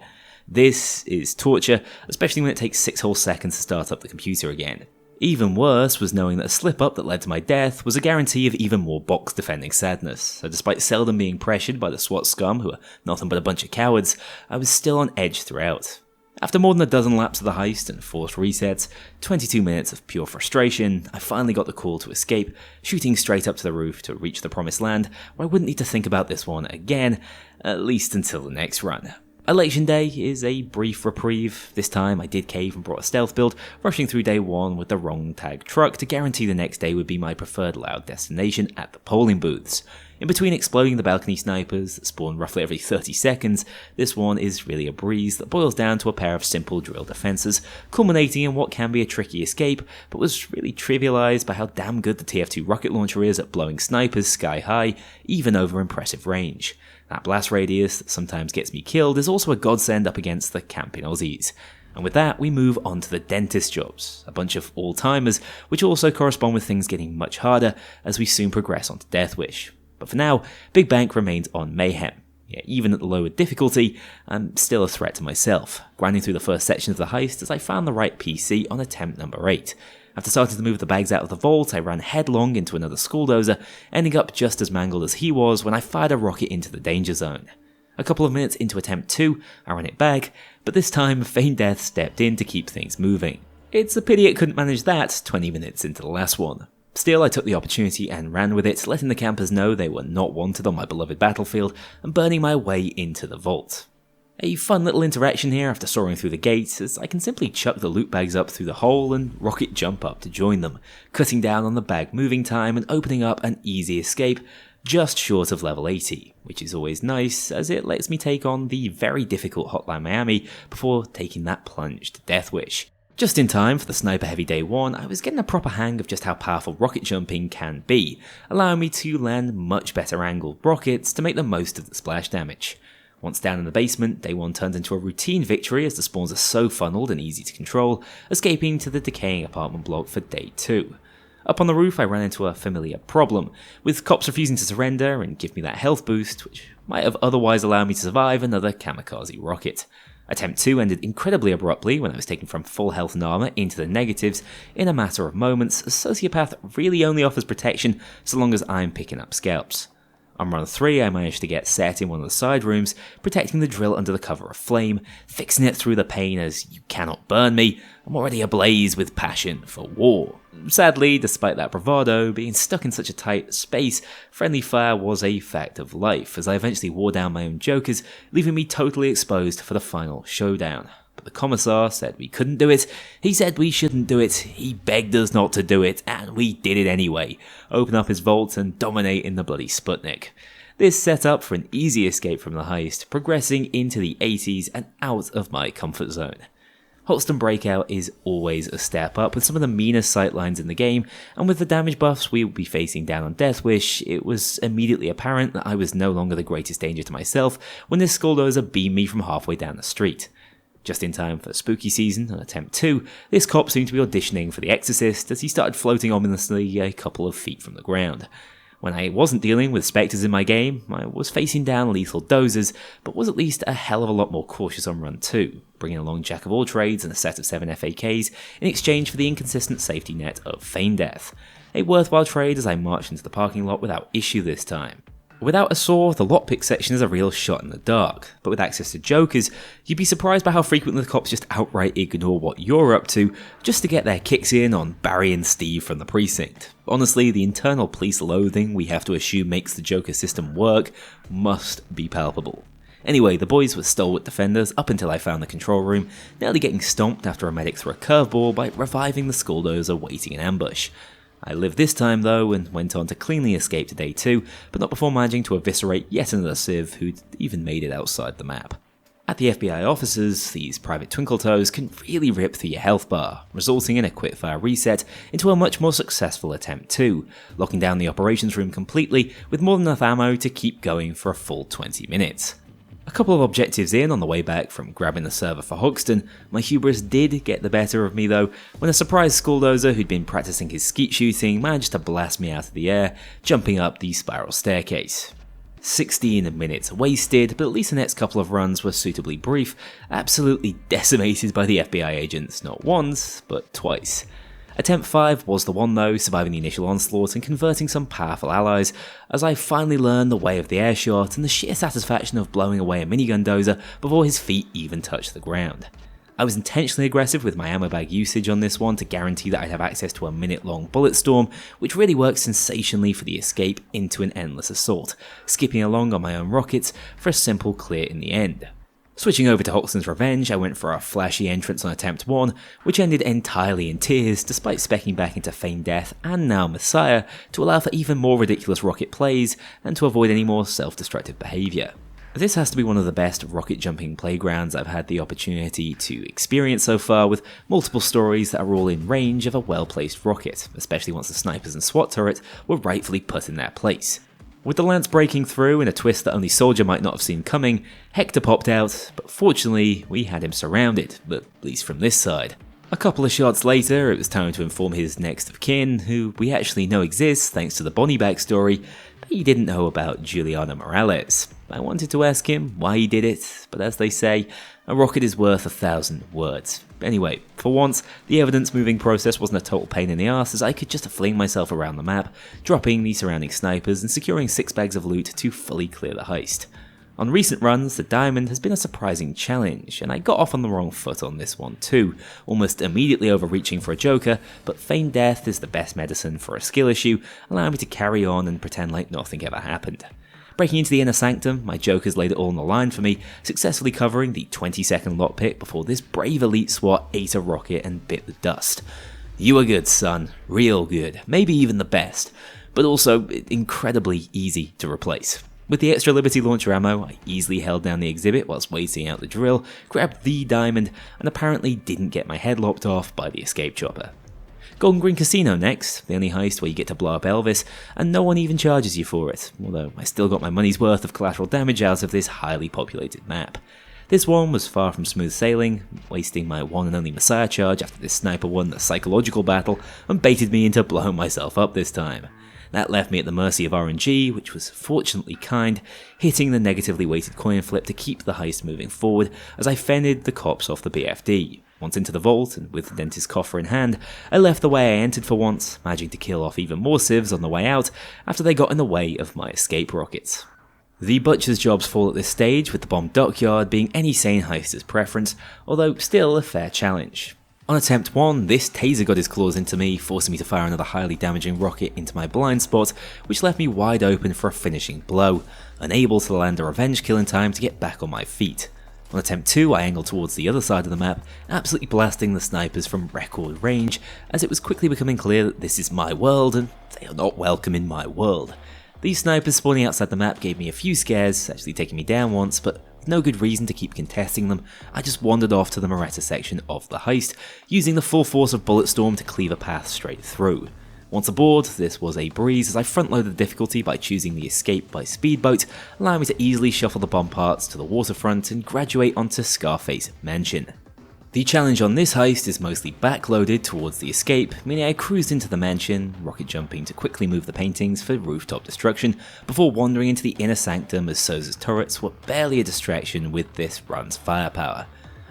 This is torture, especially when it takes 6 whole seconds to start up the computer again. Even worse was knowing that a slip-up that led to my death was a guarantee of even more box-defending sadness, so despite seldom being pressured by the SWAT scum, who are nothing but a bunch of cowards, I was still on edge throughout. After more than a dozen laps of the heist and forced resets, 22 minutes of pure frustration, I finally got the call to escape, shooting straight up to the roof to reach the promised land, where I wouldn't need to think about this one again, at least until the next run. Election Day is a brief reprieve. This time I did cave and brought a stealth build, rushing through day one with the wrong tag truck to guarantee the next day would be my preferred loud destination at the polling booths. In between exploding the balcony snipers that spawn roughly every 30 seconds, this one is really a breeze that boils down to a pair of simple drill defenses, culminating in what can be a tricky escape, but was really trivialized by how damn good the TF2 rocket launcher is at blowing snipers sky high, even over impressive range. That blast radius that sometimes gets me killed is also a godsend up against the camping Aussies. And with that, we move on to the dentist jobs, a bunch of all-timers, which also correspond with things getting much harder as we soon progress onto Death Wish. But for now, Big Bank remains on Mayhem. Yeah, even at the lower difficulty, I'm still a threat to myself, grinding through the first section of the heist as I found the right PC on attempt number 8. After starting to move the bags out of the vault, I ran headlong into another schooldozer, ending up just as mangled as he was when I fired a rocket into the danger zone. A couple of minutes into attempt 2, I ran it back, but this time Feign Death stepped in to keep things moving. It's a pity it couldn't manage that 20 minutes into the last one. Still, I took the opportunity and ran with it, letting the campers know they were not wanted on my beloved battlefield, and burning my way into the vault. A fun little interaction here after soaring through the gates, as I can simply chuck the loot bags up through the hole and rocket jump up to join them, cutting down on the bag moving time and opening up an easy escape just short of level 80, which is always nice as it lets me take on the very difficult Hotline Miami before taking that plunge to Death Wish. Just in time for the sniper heavy day 1, I was getting a proper hang of just how powerful rocket jumping can be, allowing me to land much better angled rockets to make the most of the splash damage. Once down in the basement, day 1 turns into a routine victory as the spawns are so funneled and easy to control, escaping to the decaying apartment block for day 2. Up on the roof I ran into a familiar problem, with cops refusing to surrender and give me that health boost, which might have otherwise allowed me to survive another kamikaze rocket. Attempt 2 ended incredibly abruptly when I was taken from full health and armor into the negatives in a matter of moments, as Sociopath really only offers protection so long as I'm picking up scalps. On run 3 I managed to get set in one of the side rooms, protecting the drill under the cover of flame, fixing it through the pain as you cannot burn me, I'm already ablaze with passion for war. Sadly, despite that bravado, being stuck in such a tight space, friendly fire was a fact of life, as I eventually wore down my own jokers, leaving me totally exposed for the final showdown. But the commissar said we couldn't do it, he said we shouldn't do it, he begged us not to do it, and we did it anyway. Open up his vault and dominate in the bloody Sputnik. This set up for an easy escape from the heist, progressing into the 80s and out of my comfort zone. Holston Breakout is always a step up with some of the meanest sightlines in the game, and with the damage buffs we will be facing down on Death Wish, it was immediately apparent that I was no longer the greatest danger to myself when this skulldozer beamed me from halfway down the street. Just in time for spooky season on attempt 2, this cop seemed to be auditioning for The Exorcist as he started floating ominously a couple of feet from the ground. When I wasn't dealing with spectres in my game, I was facing down lethal dozers, but was at least a hell of a lot more cautious on run 2, bringing along Jack of all trades and a set of 7 FAKs in exchange for the inconsistent safety net of Feign Death. A worthwhile trade as I marched into the parking lot without issue this time. Without a saw, the lockpick section is a real shot in the dark, but with access to jokers, you'd be surprised by how frequently the cops just outright ignore what you're up to, just to get their kicks in on Barry and Steve from the precinct. Honestly, the internal police loathing we have to assume makes the Joker system work must be palpable. Anyway, the boys were stalwart defenders up until I found the control room, nearly getting stomped after a medic threw a curveball by reviving the skulldozer waiting in ambush. I lived this time though, and went on to cleanly escape to day 2, but not before managing to eviscerate yet another civ who'd even made it outside the map. At the FBI offices, these private twinkletoes can really rip through your health bar, resulting in a quickfire reset into a much more successful attempt 2, locking down the operations room completely with more than enough ammo to keep going for a full 20 minutes. A couple of objectives in on the way back from grabbing the server for Hoxton, my hubris did get the better of me though, when a surprise skulldozer who'd been practicing his skeet shooting managed to blast me out of the air, jumping up the spiral staircase. 16 minutes wasted, but at least the next couple of runs were suitably brief, absolutely decimated by the FBI agents not once, but twice. Attempt 5 was the one though, surviving the initial onslaught and converting some powerful allies, as I finally learned the way of the airshot and the sheer satisfaction of blowing away a minigun dozer before his feet even touched the ground. I was intentionally aggressive with my ammo bag usage on this one to guarantee that I'd have access to a minute-long bullet storm, which really worked sensationally for the escape into an endless assault, skipping along on my own rockets for a simple clear in the end. Switching over to Hoxton's Revenge, I went for a flashy entrance on attempt 1, which ended entirely in tears despite speccing back into Feigned Death and now Messiah to allow for even more ridiculous rocket plays and to avoid any more self-destructive behaviour. This has to be one of the best rocket jumping playgrounds I've had the opportunity to experience so far, with multiple stories that are all in range of a well-placed rocket, especially once the snipers and SWAT turret were rightfully put in their place. With the lance breaking through in a twist that only Soldier might not have seen coming, Hector popped out, but fortunately we had him surrounded, at least from this side. A couple of shots later, it was time to inform his next of kin, who we actually know exists thanks to the Bonnie backstory, but he didn't know about Juliana Morales. I wanted to ask him why he did it, but as they say, a rocket is worth 1,000 words. Anyway, for once, the evidence moving process wasn't a total pain in the arse, as I could just fling myself around the map, dropping the surrounding snipers and securing 6 bags of loot to fully clear the heist. On recent runs, the diamond has been a surprising challenge, and I got off on the wrong foot on this one too, almost immediately overreaching for a joker, but Feigned Death is the best medicine for a skill issue, allowing me to carry on and pretend like nothing ever happened. Breaking into the inner sanctum, my jokers laid it all on the line for me, successfully covering the 20-second lockpick before this brave elite SWAT ate a rocket and bit the dust. You were good, son. Real good. Maybe even the best. But also incredibly easy to replace. With the extra Liberty launcher ammo, I easily held down the exhibit whilst waiting out the drill, grabbed the diamond, and apparently didn't get my head lopped off by the escape chopper. Golden Green Casino next, the only heist where you get to blow up Elvis, and no one even charges you for it, although I still got my money's worth of collateral damage out of this highly populated map. This one was far from smooth sailing, wasting my one and only Messiah charge after this sniper won the psychological battle and baited me into blowing myself up this time. That left me at the mercy of RNG, which was fortunately kind, hitting the negatively weighted coin flip to keep the heist moving forward as I fended the cops off the BFD. Once into the vault, and with the dentist's coffer in hand, I left the way I entered for once, managing to kill off even more civs on the way out after they got in the way of my escape rockets. The butcher's jobs fall at this stage, with the bomb dockyard being any sane heister's preference, although still a fair challenge. On attempt 1, this taser got his claws into me, forcing me to fire another highly damaging rocket into my blind spot, which left me wide open for a finishing blow, unable to land a revenge kill in time to get back on my feet. On attempt 2, I angled towards the other side of the map, absolutely blasting the snipers from record range, as it was quickly becoming clear that this is my world and they are not welcome in my world. These snipers spawning outside the map gave me a few scares, actually taking me down once, but with no good reason to keep contesting them, I just wandered off to the Moretta section of the heist, using the full force of Bulletstorm to cleave a path straight through. Once aboard, this was a breeze as I front-loaded the difficulty by choosing the escape by speedboat, allowing me to easily shuffle the bomb parts to the waterfront and graduate onto Scarface Mansion. The challenge on this heist is mostly backloaded towards the escape, meaning I cruised into the mansion, rocket jumping to quickly move the paintings for rooftop destruction, before wandering into the inner sanctum as Souza's turrets were barely a distraction with this run's firepower.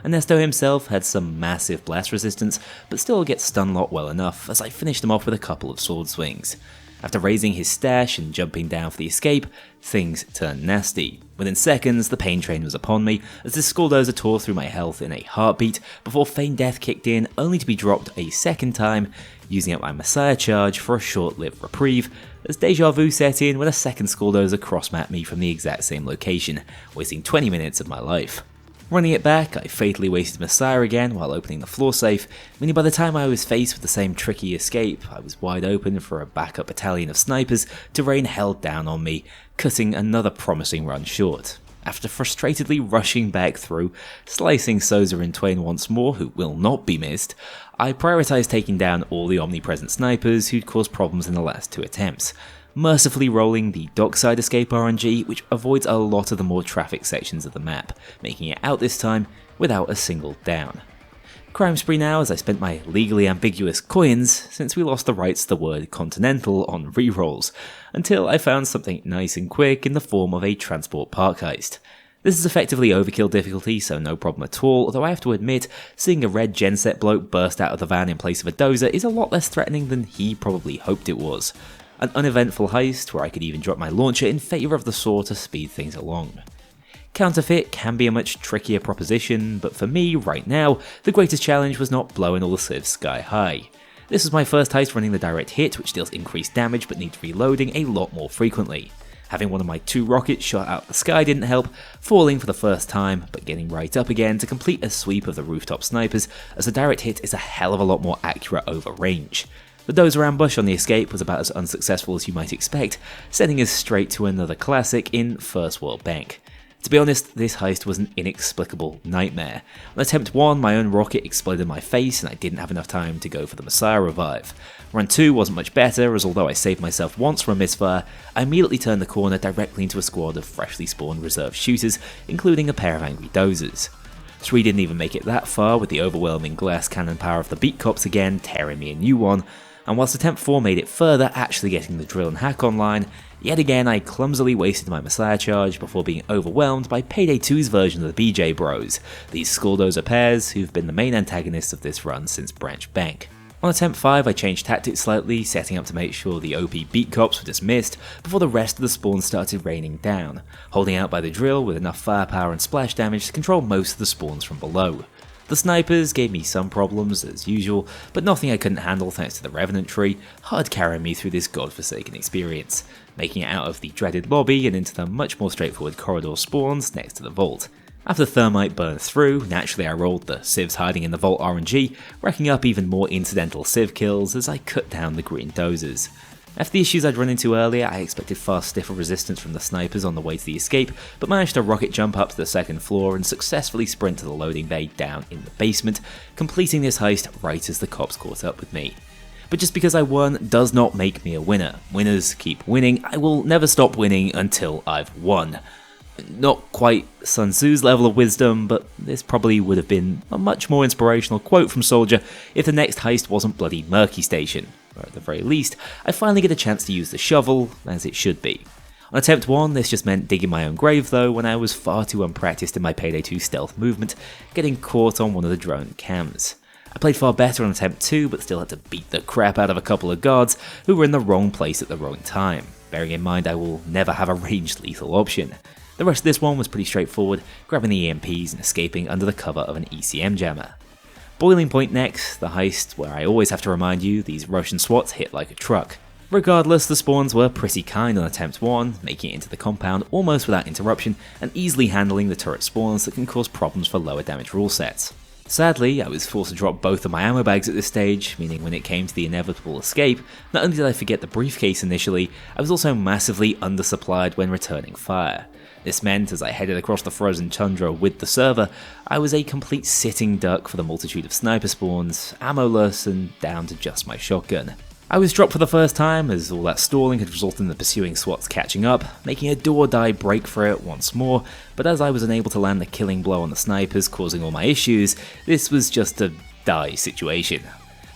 Ernesto himself had some massive blast resistance, but still gets stun locked well enough as I finished him off with a couple of sword swings. After raising his stash and jumping down for the escape, things turned nasty. Within seconds, the pain train was upon me as the Skulldozer tore through my health in a heartbeat before Feigned Death kicked in, only to be dropped a second time, using up my Messiah charge for a short-lived reprieve, as Deja Vu set in when a second Skulldozer cross-mapped me from the exact same location, wasting 20 minutes of my life. Running it back, I fatally wasted Messiah again while opening the floor safe, meaning by the time I was faced with the same tricky escape, I was wide open for a backup battalion of snipers to rain hell down on me, cutting another promising run short. After frustratedly rushing back through, slicing Souza in twain once more, who will not be missed, I prioritised taking down all the omnipresent snipers who'd caused problems in the last 2 attempts, mercifully rolling the dockside escape RNG, which avoids a lot of the more trafficked sections of the map, making it out this time without a single down. Crime spree now as I spent my legally ambiguous coins since we lost the rights to the word continental on rerolls, until I found something nice and quick in the form of a transport park heist. This is effectively overkill difficulty, so no problem at all, although I have to admit, seeing a red genset bloke burst out of the van in place of a dozer is a lot less threatening than he probably hoped it was. An uneventful heist where I could even drop my launcher in favour of the saw to speed things along. Counterfeit can be a much trickier proposition, but for me, right now, the greatest challenge was not blowing all the civs sky high. This was my first heist running the direct hit, which deals increased damage but needs reloading a lot more frequently. Having one of my 2 rockets shot out the sky didn't help, falling for the first time, but getting right up again to complete a sweep of the rooftop snipers, as the direct hit is a hell of a lot more accurate over range. The dozer ambush on the escape was about as unsuccessful as you might expect, sending us straight to another classic in First World Bank. To be honest, this heist was an inexplicable nightmare. On attempt 1, my own rocket exploded in my face and I didn't have enough time to go for the Messiah revive. Run 2 wasn't much better, as although I saved myself once from a misfire, I immediately turned the corner directly into a squad of freshly spawned reserve shooters, including a pair of angry dozers. 3 didn't even make it that far, with the overwhelming glass cannon power of the beat cops again tearing me a new one, and whilst attempt 4 made it further, actually getting the drill and hack online, yet again I clumsily wasted my Messiah charge before being overwhelmed by Payday 2's version of the BJ Bros, these skulldozer pairs who've been the main antagonists of this run since Branch Bank. On attempt 5 I changed tactics slightly, setting up to make sure the OP beat cops were dismissed before the rest of the spawns started raining down, holding out by the drill with enough firepower and splash damage to control most of the spawns from below. The snipers gave me some problems as usual, but nothing I couldn't handle thanks to the Revenant tree, hard carrying me through this godforsaken experience, making it out of the dreaded lobby and into the much more straightforward corridor spawns next to the vault. After thermite burned through, naturally I rolled the civs hiding in the vault RNG, racking up even more incidental civ kills as I cut down the green dozers. After the issues I'd run into earlier, I expected far stiffer resistance from the snipers on the way to the escape, but managed to rocket jump up to the 2nd floor and successfully sprint to the loading bay down in the basement, completing this heist right as the cops caught up with me. But just because I won does not make me a winner. Winners keep winning. I will never stop winning until I've won. Not quite Sun Tzu's level of wisdom, but this probably would have been a much more inspirational quote from Soldier if the next heist wasn't bloody Murky Station, or at the very least, I finally get a chance to use the shovel, as it should be. On attempt 1, this just meant digging my own grave though, when I was far too unpracticed in my Payday 2 stealth movement, getting caught on one of the drone cams. I played far better on attempt 2, but still had to beat the crap out of a couple of guards who were in the wrong place at the wrong time, bearing in mind I will never have a ranged lethal option. The rest of this one was pretty straightforward, grabbing the EMPs and escaping under the cover of an ECM jammer. Boiling point next, the heist where I always have to remind you these Russian SWATs hit like a truck. Regardless, the spawns were pretty kind on attempt 1, making it into the compound almost without interruption and easily handling the turret spawns that can cause problems for lower damage rule sets. Sadly, I was forced to drop both of my ammo bags at this stage, meaning when it came to the inevitable escape, not only did I forget the briefcase initially, I was also massively undersupplied when returning fire. This meant, as I headed across the frozen tundra with the server, I was a complete sitting duck for the multitude of sniper spawns, ammoless and down to just my shotgun. I was dropped for the first time, as all that stalling had resulted in the pursuing SWATs catching up, making a do-or-die break for it once more, but as I was unable to land the killing blow on the snipers causing all my issues, this was just a die situation.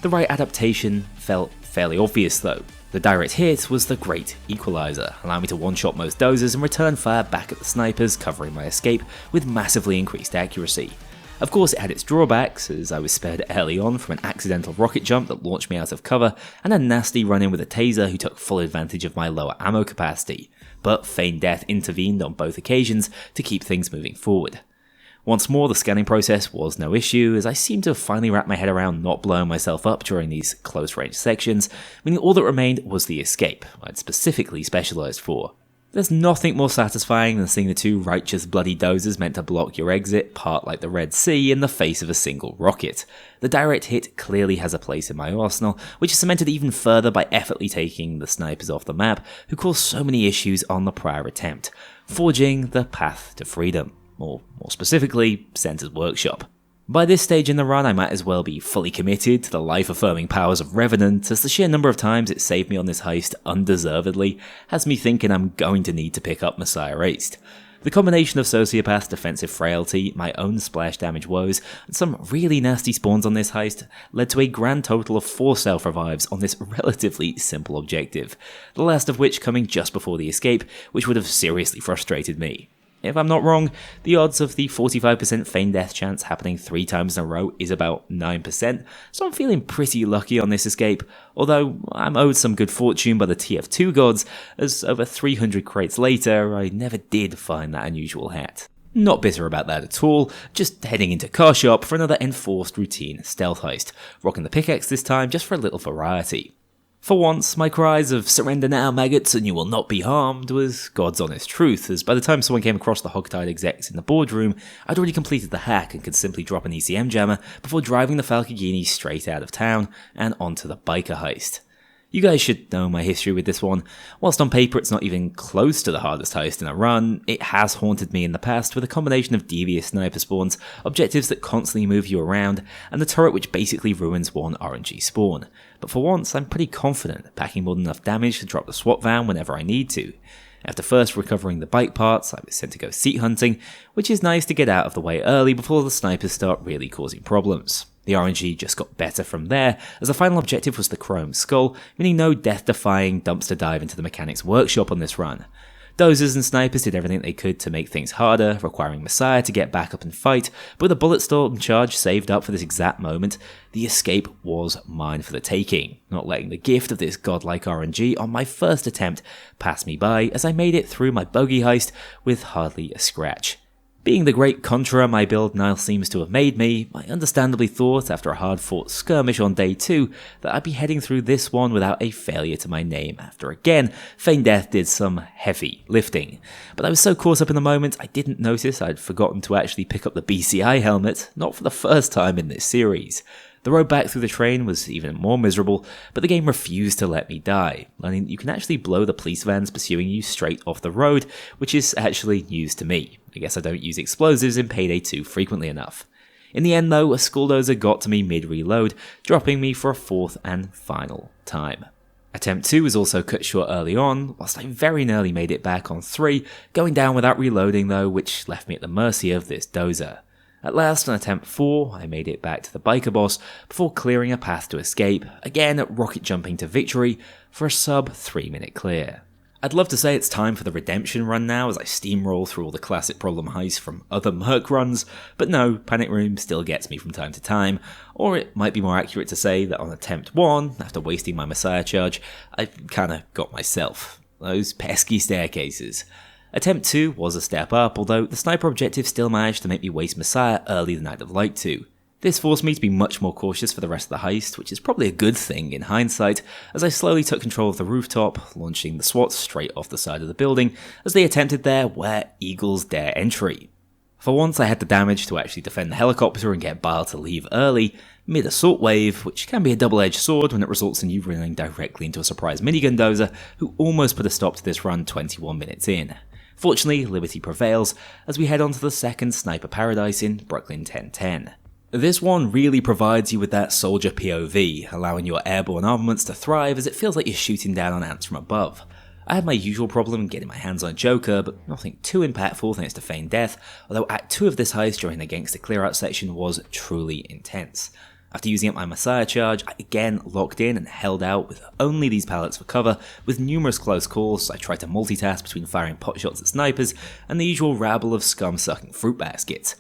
The right adaptation felt fairly obvious though. The direct hit was the great equalizer, allowing me to one-shot most dozers and return fire back at the snipers, covering my escape with massively increased accuracy. Of course, it had its drawbacks, as I was spared early on from an accidental rocket jump that launched me out of cover, and a nasty run-in with a taser who took full advantage of my lower ammo capacity, but feigned death intervened on both occasions to keep things moving forward. Once more, the scanning process was no issue, as I seemed to have finally wrapped my head around not blowing myself up during these close-range sections, meaning all that remained was the escape I'd specifically specialised for. There's nothing more satisfying than seeing the 2 righteous bloody dozers meant to block your exit part like the Red Sea in the face of a single rocket. The direct hit clearly has a place in my arsenal, which is cemented even further by effortlessly taking the snipers off the map who caused so many issues on the prior attempt, forging the path to freedom, or more specifically, Center's Workshop. By this stage in the run, I might as well be fully committed to the life-affirming powers of Revenant, as the sheer number of times it saved me on this heist undeservedly has me thinking I'm going to need to pick up Messiah Aced. The combination of Sociopath's defensive frailty, my own splash damage woes, and some really nasty spawns on this heist led to a grand total of 4 self-revives on this relatively simple objective, the last of which coming just before the escape, which would have seriously frustrated me. If I'm not wrong, the odds of the 45% feigned death chance happening 3 times in a row is about 9%, so I'm feeling pretty lucky on this escape, although I'm owed some good fortune by the TF2 gods, as over 300 crates later, I never did find that unusual hat. Not bitter about that at all, just heading into car shop for another enforced routine stealth heist, rocking the pickaxe this time just for a little variety. For once, my cries of "surrender now, maggots, and you will not be harmed" was God's honest truth, as by the time someone came across the hogtied execs in the boardroom, I'd already completed the hack and could simply drop an ECM jammer before driving the Falcogini straight out of town and onto the biker heist. You guys should know my history with this one. Whilst on paper it's not even close to the hardest heist in a run, it has haunted me in the past with a combination of devious sniper spawns, objectives that constantly move you around, and the turret which basically ruins one RNG spawn. But for once, I'm pretty confident, packing more than enough damage to drop the SWAT van whenever I need to. After first recovering the bike parts, I was sent to go seat hunting, which is nice to get out of the way early before the snipers start really causing problems. The RNG just got better from there, as the final objective was the Chrome Skull, meaning no death-defying dumpster dive into the mechanic's workshop on this run. Dozers and snipers did everything they could to make things harder, requiring Messiah to get back up and fight, but with a bullet storm charge saved up for this exact moment, the escape was mine for the taking, not letting the gift of this godlike RNG on my first attempt pass me by as I made it through my bogey heist with hardly a scratch. Being the great conjurer my build now seems to have made me, I understandably thought after a hard-fought skirmish on day 2 that I'd be heading through this one without a failure to my name after again, Feigned Death did some heavy lifting. But I was so caught up in the moment I didn't notice I'd forgotten to actually pick up the BCI helmet, not for the first time in this series. The road back through the train was even more miserable, but the game refused to let me die, learning that you can actually blow the police vans pursuing you straight off the road, which is actually news to me. I guess I don't use explosives in Payday 2 frequently enough. In the end though, a school dozer got to me mid-reload, dropping me for a fourth and final time. Attempt 2 was also cut short early on, whilst I very nearly made it back on 3, going down without reloading though, which left me at the mercy of this dozer. At last, on attempt 4, I made it back to the biker boss before clearing a path to escape, again rocket jumping to victory for a sub 3-minute clear. I'd love to say it's time for the redemption run now as I steamroll through all the classic problem heists from other Merc runs, but no, Panic Room still gets me from time to time, or it might be more accurate to say that on attempt 1, after wasting my Messiah charge, I kinda got myself. Those pesky staircases. Attempt 2 was a step up, although the sniper objective still managed to make me waste Messiah earlier than I'd have liked to. This forced me to be much more cautious for the rest of the heist, which is probably a good thing in hindsight, as I slowly took control of the rooftop, launching the SWAT straight off the side of the building as they attempted their where eagles dare entry. For once I had the damage to actually defend the helicopter and get Bile to leave early, mid-assault wave, which can be a double-edged sword when it results in you running directly into a surprise minigun dozer who almost put a stop to this run 21 minutes in. Fortunately, Liberty prevails as we head on to the second Sniper Paradise in Brooklyn 1010. This one really provides you with that soldier POV, allowing your airborne armaments to thrive as it feels like you're shooting down on ants from above. I had my usual problem getting my hands on a Joker, but nothing too impactful thanks to Feigned Death, although Act 2 of this heist during the gangster clear-out section was truly intense. After using up my Messiah charge, I again locked in and held out with only these pallets for cover, with numerous close calls. I tried to multitask between firing potshots at snipers and the usual rabble of scum-sucking fruit baskets.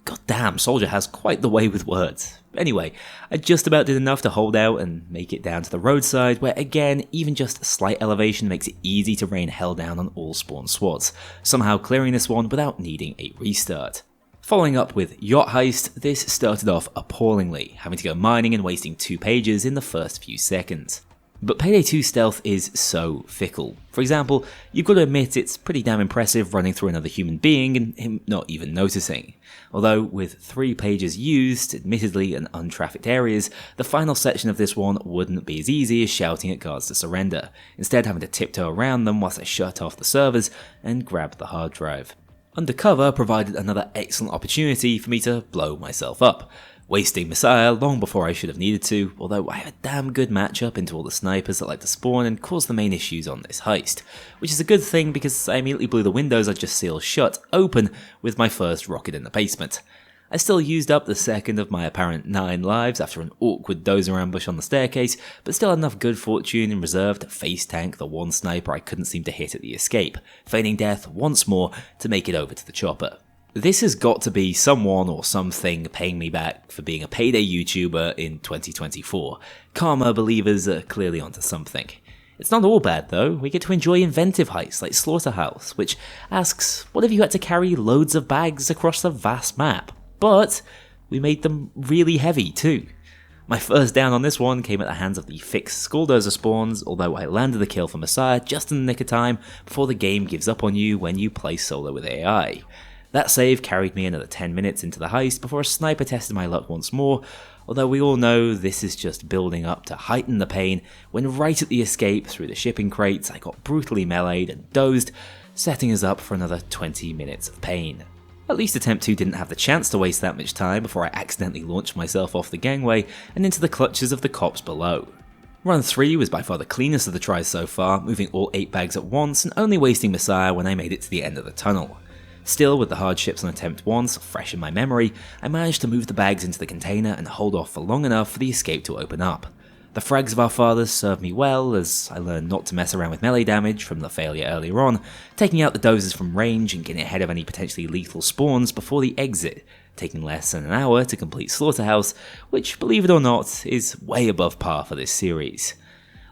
God damn, Soldier has quite the way with words. Anyway, I just about did enough to hold out and make it down to the roadside, where again, even just a slight elevation makes it easy to rain hell down on all spawn SWATs, somehow clearing this one without needing a restart. Following up with Yacht Heist, this started off appallingly, having to go mining and wasting 2 pages in the first few seconds. But Payday 2 stealth is so fickle. For example, you've got to admit it's pretty damn impressive running through another human being and him not even noticing. Although with 3 pages used, admittedly in untrafficked areas, the final section of this one wouldn't be as easy as shouting at guards to surrender, instead having to tiptoe around them whilst I shut off the servers and grab the hard drive. Undercover provided another excellent opportunity for me to blow myself up, wasting Messiah long before I should have needed to, although I have a damn good matchup into all the snipers that like to spawn and cause the main issues on this heist, which is a good thing because I immediately blew the windows I just sealed shut open with my first rocket in the basement. I still used up the second of my apparent 9 lives after an awkward dozer ambush on the staircase, but still had enough good fortune in reserve to face tank the one sniper I couldn't seem to hit at the escape, feigning death once more to make it over to the chopper. This has got to be someone or something paying me back for being a Payday YouTuber in 2024. Karma believers are clearly onto something. It's not all bad though, we get to enjoy inventive heists like Slaughterhouse, which asks, what if you had to carry loads of bags across a vast map? But we made them really heavy too. My first down on this one came at the hands of the fixed Skulldozer spawns, although I landed the kill for Messiah just in the nick of time before the game gives up on you when you play solo with AI. That save carried me another 10 minutes into the heist before a sniper tested my luck once more, although we all know this is just building up to heighten the pain when right at the escape through the shipping crates I got brutally meleeed and dozed, setting us up for another 20 minutes of pain. At least Attempt 2 didn't have the chance to waste that much time before I accidentally launched myself off the gangway and into the clutches of the cops below. Run 3 was by far the cleanest of the tries so far, moving all 8 bags at once and only wasting Messiah when I made it to the end of the tunnel. Still, with the hardships on Attempt 1 fresh in my memory, I managed to move the bags into the container and hold off for long enough for the escape to open up. The frags of our fathers served me well, as I learned not to mess around with melee damage from the failure earlier on, taking out the dozers from range and getting ahead of any potentially lethal spawns before the exit, taking less than an hour to complete Slaughterhouse, which, believe it or not, is way above par for this series.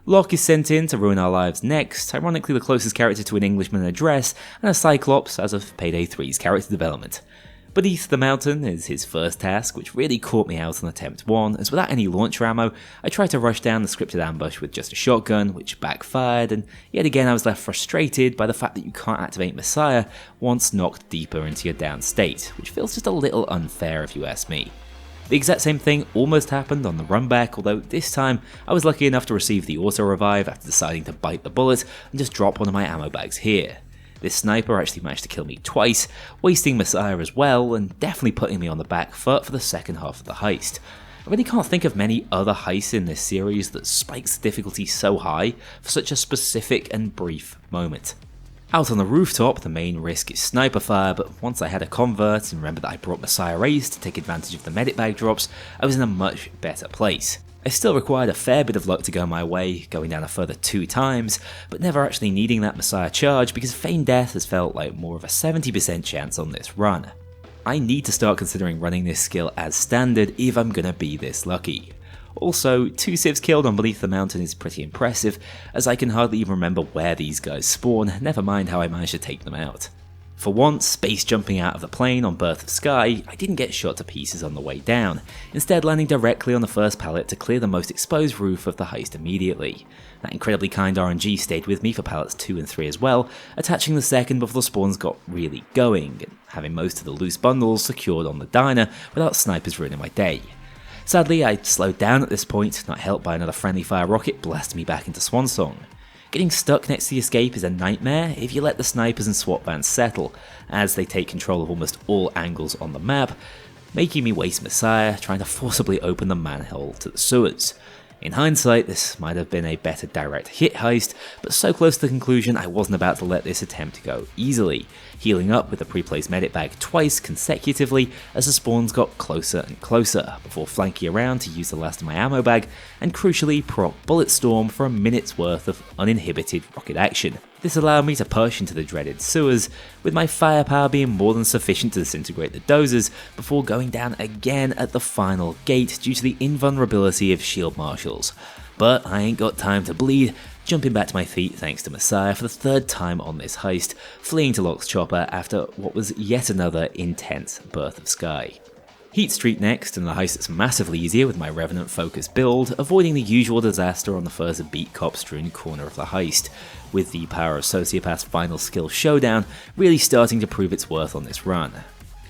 Locke is sent in to ruin our lives next, ironically the closest character to an Englishman in a dress, and a Cyclops as of Payday 3's character development. Beneath the Mountain is his first task, which really caught me out on Attempt 1, as without any launcher ammo, I tried to rush down the scripted ambush with just a shotgun, which backfired, and yet again I was left frustrated by the fact that you can't activate Messiah once knocked deeper into your down state, which feels just a little unfair if you ask me. The exact same thing almost happened on the run back, although this time I was lucky enough to receive the auto revive after deciding to bite the bullet and just drop one of my ammo bags here. This sniper actually managed to kill me twice, wasting Messiah as well, and definitely putting me on the back foot for the second half of the heist. I really can't think of many other heists in this series that spikes the difficulty so high for such a specific and brief moment. Out on the rooftop, the main risk is sniper fire, but once I had a convert and remembered that I brought Messiah Ace to take advantage of the medic bag drops, I was in a much better place. I still required a fair bit of luck to go my way, going down a further 2 times, but never actually needing that Messiah charge because feigned death has felt like more of a 70% chance on this run. I need to start considering running this skill as standard if I'm gonna be this lucky. Also, 2 civs killed on Beneath the Mountain is pretty impressive, as I can hardly even remember where these guys spawn, never mind how I managed to take them out. For once, base jumping out of the plane on Birth of Sky, I didn't get shot to pieces on the way down, instead landing directly on the first pallet to clear the most exposed roof of the heist immediately. That incredibly kind RNG stayed with me for pallets 2 and 3 as well, attaching the second before the spawns got really going, and having most of the loose bundles secured on the diner without snipers ruining my day. Sadly, I slowed down at this point, not helped by another friendly fire rocket blasting me back into Swansong. Getting stuck next to the escape is a nightmare if you let the snipers and SWAT vans settle, as they take control of almost all angles on the map, making me waste Messiah trying to forcibly open the manhole to the sewers. In hindsight, this might have been a better direct hit heist, but so close to the conclusion I wasn't about to let this attempt go easily, healing up with a pre-placed medic bag twice consecutively as the spawns got closer and closer, before flanking around to use the last of my ammo bag, and crucially proc Bulletstorm for a minute's worth of uninhibited rocket action. This allowed me to push into the dreaded sewers, with my firepower being more than sufficient to disintegrate the dozers before going down again at the final gate due to the invulnerability of shield marshals. But I ain't got time to bleed, jumping back to my feet thanks to Messiah for the 3rd time on this heist, fleeing to Locke's chopper after what was yet another intense Birth of Sky. Heat Street next, and the heist is massively easier with my Revenant focus build, avoiding the usual disaster on the first beat cop strewn corner of the heist, with the Power of Sociopath's final skill showdown really starting to prove its worth on this run.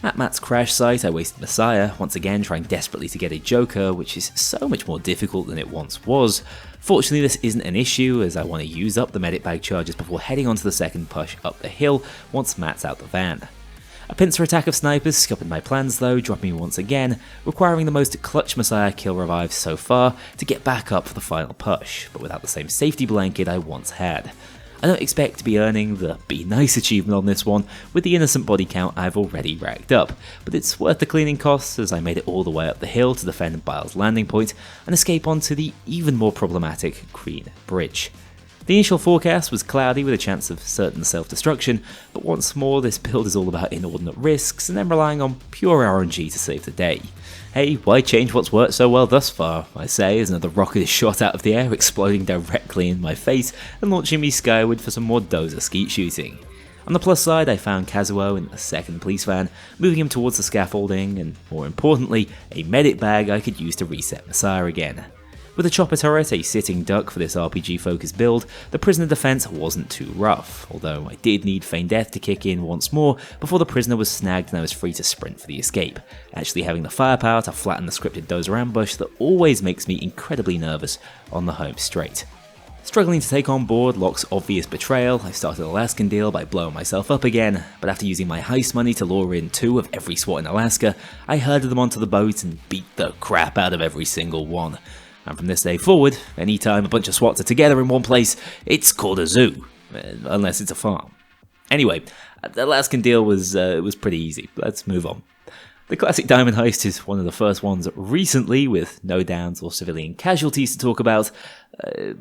At Matt's crash site, I wasted Messiah, once again trying desperately to get a Joker, which is so much more difficult than it once was. Fortunately, this isn't an issue, as I want to use up the medic bag charges before heading onto the second push up the hill once Matt's out the van. A pincer attack of snipers scuppered my plans though, dropping me once again, requiring the most clutch Messiah kill revive so far to get back up for the final push, but without the same safety blanket I once had. I don't expect to be earning the Be Nice achievement on this one with the innocent body count I've already racked up, but it's worth the cleaning costs as I made it all the way up the hill to defend Bile's landing point and escape onto the even more problematic Green Bridge. The initial forecast was cloudy with a chance of certain self-destruction, but once more this build is all about inordinate risks and then relying on pure RNG to save the day. Hey, why change what's worked so well thus far, I say as another rocket is shot out of the air, exploding directly in my face and launching me skyward for some more dozer skeet shooting. On the plus side, I found Kazuo in the second police van, moving him towards the scaffolding and, more importantly, a medic bag I could use to reset Messiah again. With a chopper turret, a sitting duck for this RPG-focused build, the prisoner defense wasn't too rough, although I did need Feign Death to kick in once more before the prisoner was snagged and I was free to sprint for the escape, actually having the firepower to flatten the scripted dozer ambush that always makes me incredibly nervous on the home straight. Struggling to take on board Locke's obvious betrayal, I started Alaskan deal by blowing myself up again, but after using my heist money to lure in 2 of every SWAT in Alaska, I herded them onto the boat and beat the crap out of every single one. And from this day forward, anytime a bunch of SWATs are together in one place, it's called a zoo, unless it's a farm. Anyway, the Alaskan deal was pretty easy. Let's move on. The classic diamond heist is one of the first ones recently, with no downs or civilian casualties to talk about,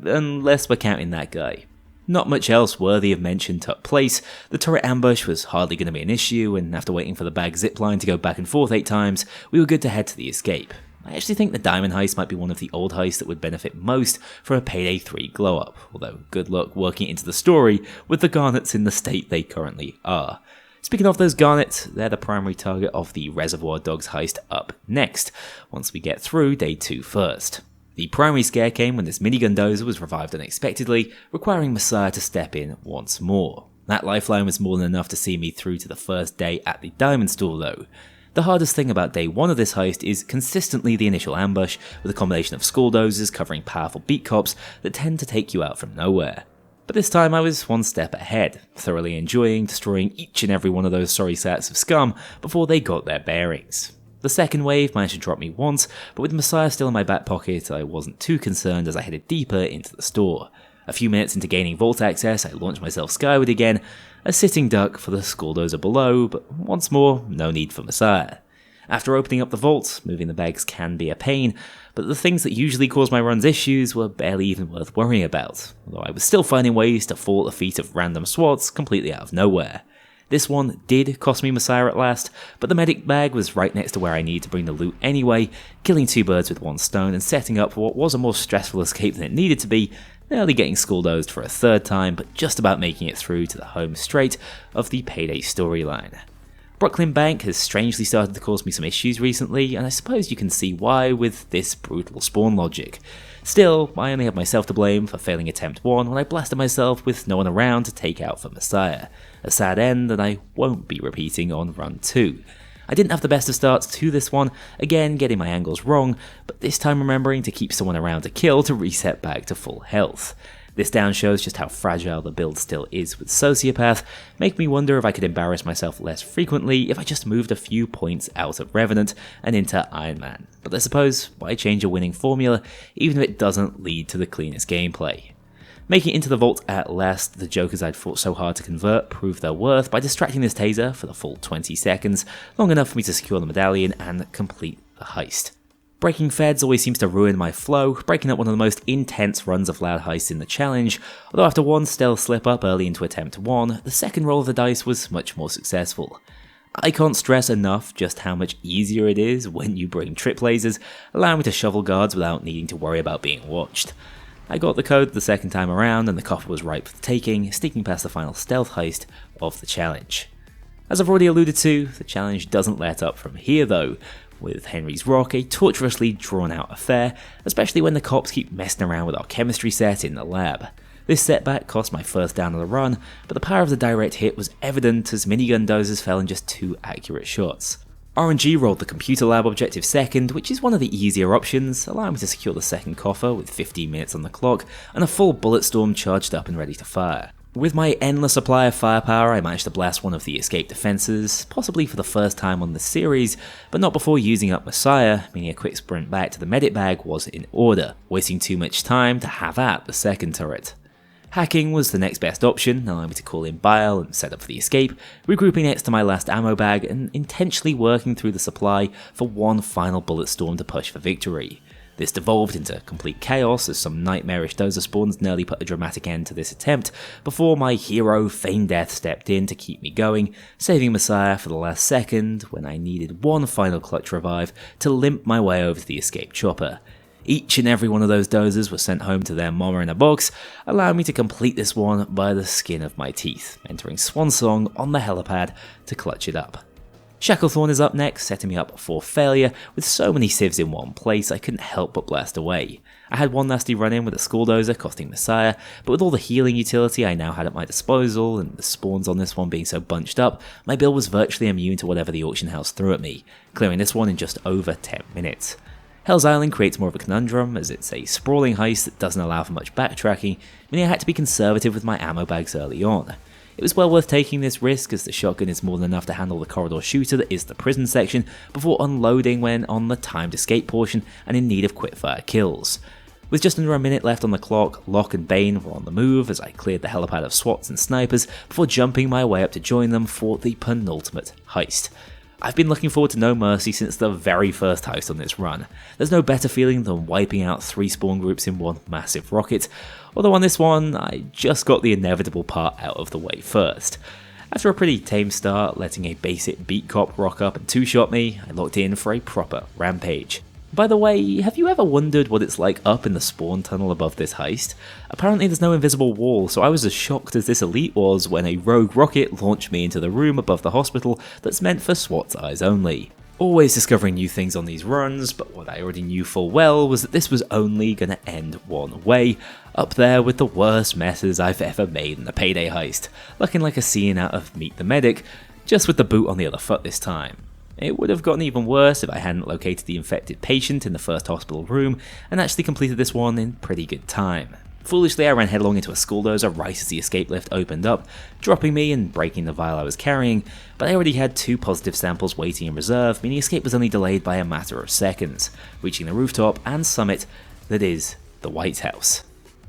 unless we're counting that guy. Not much else worthy of mention took place. The turret ambush was hardly going to be an issue, and after waiting for the bag zipline to go back and forth 8 times, we were good to head to the escape. I actually think the diamond heist might be one of the old heists that would benefit most from a Payday 3 glow-up, although good luck working into the story with the garnets in the state they currently are. Speaking of those garnets, they're the primary target of the Reservoir Dogs heist up next, once we get through day 2 first. The primary scare came when this minigun dozer was revived unexpectedly, requiring Messiah to step in once more. That lifeline was more than enough to see me through to the first day at the diamond store though. The hardest thing about day 1 of this heist is consistently the initial ambush, with a combination of skull dozers covering powerful beat cops that tend to take you out from nowhere. But this time I was one step ahead, thoroughly enjoying destroying each and every one of those sorry sets of scum before they got their bearings. The second wave managed to drop me once, but with Messiah still in my back pocket I wasn't too concerned as I headed deeper into the store. A few minutes into gaining vault access, I launched myself skyward again, a sitting duck for the skull dozer below, but once more, no need for Messiah. After opening up the vault, moving the bags can be a pain, but the things that usually cause my run's issues were barely even worth worrying about, although I was still finding ways to fall at the feet of random SWATs completely out of nowhere. This one did cost me Messiah at last, but the medic bag was right next to where I needed to bring the loot anyway, killing 2 birds with 1 stone and setting up for what was a more stressful escape than it needed to be, nearly getting skull dozed for a 3rd time, but just about making it through to the home straight of the Payday storyline. Brooklyn Bank has strangely started to cause me some issues recently, and I suppose you can see why with this brutal spawn logic. Still, I only have myself to blame for failing attempt 1 when I blasted myself with no one around to take out for Messiah. A sad end that I won't be repeating on run 2. I didn't have the best of starts to this one, again getting my angles wrong, but this time remembering to keep someone around to kill to reset back to full health. This down shows just how fragile the build still is with Sociopath, making me wonder if I could embarrass myself less frequently if I just moved a few points out of Revenant and into Iron Man. But I suppose, why change a winning formula even if it doesn't lead to the cleanest gameplay? Making it into the vault at last, the jokers I'd fought so hard to convert proved their worth by distracting this taser for the full 20 seconds, long enough for me to secure the medallion and complete the heist. Breaking feds always seems to ruin my flow, breaking up one of the most intense runs of loud heists in the challenge, although after one stealth slip up early into attempt 1, the second roll of the dice was much more successful. I can't stress enough just how much easier it is when you bring trip lasers, allowing me to shovel guards without needing to worry about being watched. I got the code the second time around and the coffer was ripe for the taking, sneaking past the final stealth heist of the challenge. As I've already alluded to, the challenge doesn't let up from here though, with Henry's Rock a tortuously drawn out affair, especially when the cops keep messing around with our chemistry set in the lab. This setback cost my first down of the run, but the power of the direct hit was evident as minigun dozers fell in just 2 accurate shots. RNG rolled the computer lab objective second, which is one of the easier options, allowing me to secure the second coffer with 15 minutes on the clock and a full bullet storm charged up and ready to fire. With my endless supply of firepower, I managed to blast one of the escape defenses, possibly for the first time on the series, but not before using up Messiah, meaning a quick sprint back to the medic bag was in order, wasting too much time to have at the second turret. Hacking was the next best option, allowing me to call in Bile and set up for the escape, regrouping next to my last ammo bag and intentionally working through the supply for one final bullet storm to push for victory. This devolved into complete chaos as some nightmarish dozer spawns nearly put a dramatic end to this attempt, before my hero Feign Death stepped in to keep me going, saving Messiah for the last second when I needed one final clutch revive to limp my way over to the escaped chopper. Each and every one of those dozers was sent home to their mama in a box, allowing me to complete this one by the skin of my teeth, entering Swan Song on the helipad to clutch it up. Shacklethorn is up next, setting me up for failure. With so many civs in one place, I couldn't help but blast away. I had one nasty run-in with a school dozer, costing Messiah, but with all the healing utility I now had at my disposal, and the spawns on this one being so bunched up, my build was virtually immune to whatever the auction house threw at me, clearing this one in just over 10 minutes. Hell's Island creates more of a conundrum, as it's a sprawling heist that doesn't allow for much backtracking, meaning I had to be conservative with my ammo bags early on. It was well worth taking this risk, as the shotgun is more than enough to handle the corridor shooter that is the prison section, before unloading when on the timed escape portion and in need of quickfire kills. With just under a minute left on the clock, Locke and Bane were on the move as I cleared the helipad of SWATs and snipers before jumping my way up to join them for the penultimate heist. I've been looking forward to No Mercy since the very first heist on this run. There's no better feeling than wiping out 3 spawn groups in one massive rocket, although on this one, I just got the inevitable part out of the way first. After a pretty tame start, letting a basic beat cop rock up and two-shot me, I locked in for a proper rampage. By the way, have you ever wondered what it's like up in the spawn tunnel above this heist? Apparently there's no invisible wall, so I was as shocked as this elite was when a rogue rocket launched me into the room above the hospital that's meant for SWAT's eyes only. Always discovering new things on these runs, but what I already knew full well was that this was only going to end one way, up there with the worst messes I've ever made in the Payday heist, looking like a scene out of Meet the Medic, just with the boot on the other foot this time. It would have gotten even worse if I hadn't located the infected patient in the first hospital room and actually completed this one in pretty good time. Foolishly, I ran headlong into a school dozer right as the escape lift opened up, dropping me and breaking the vial I was carrying, but I already had 2 positive samples waiting in reserve, meaning escape was only delayed by a matter of seconds, reaching the rooftop and summit that is the White House.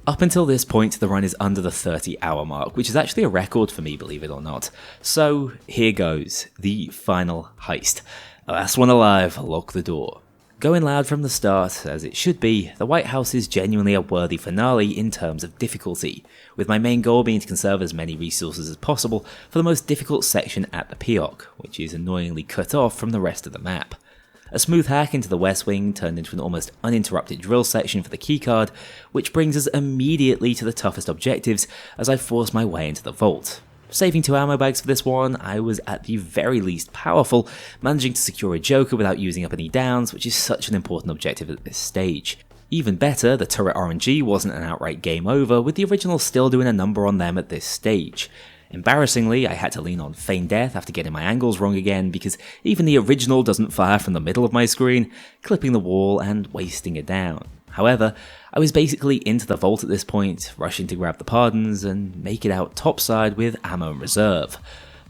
Up until this point, the run is under the 30-hour mark, which is actually a record for me, believe it or not. So here goes, the final heist. Last one alive, lock the door. Going loud from the start, as it should be, the White House is genuinely a worthy finale in terms of difficulty, with my main goal being to conserve as many resources as possible for the most difficult section at the POC, which is annoyingly cut off from the rest of the map. A smooth hack into the West Wing turned into an almost uninterrupted drill section for the keycard, which brings us immediately to the toughest objectives as I force my way into the vault. Saving 2 ammo bags for this one, I was at the very least powerful, managing to secure a Joker without using up any downs, which is such an important objective at this stage. Even better, the turret RNG wasn't an outright game over, with the original still doing a number on them at this stage. Embarrassingly, I had to lean on Feign Death after getting my angles wrong again because even the original doesn't fire from the middle of my screen, clipping the wall and wasting it down. However, I was basically into the vault at this point, rushing to grab the pardons and make it out topside with ammo in reserve.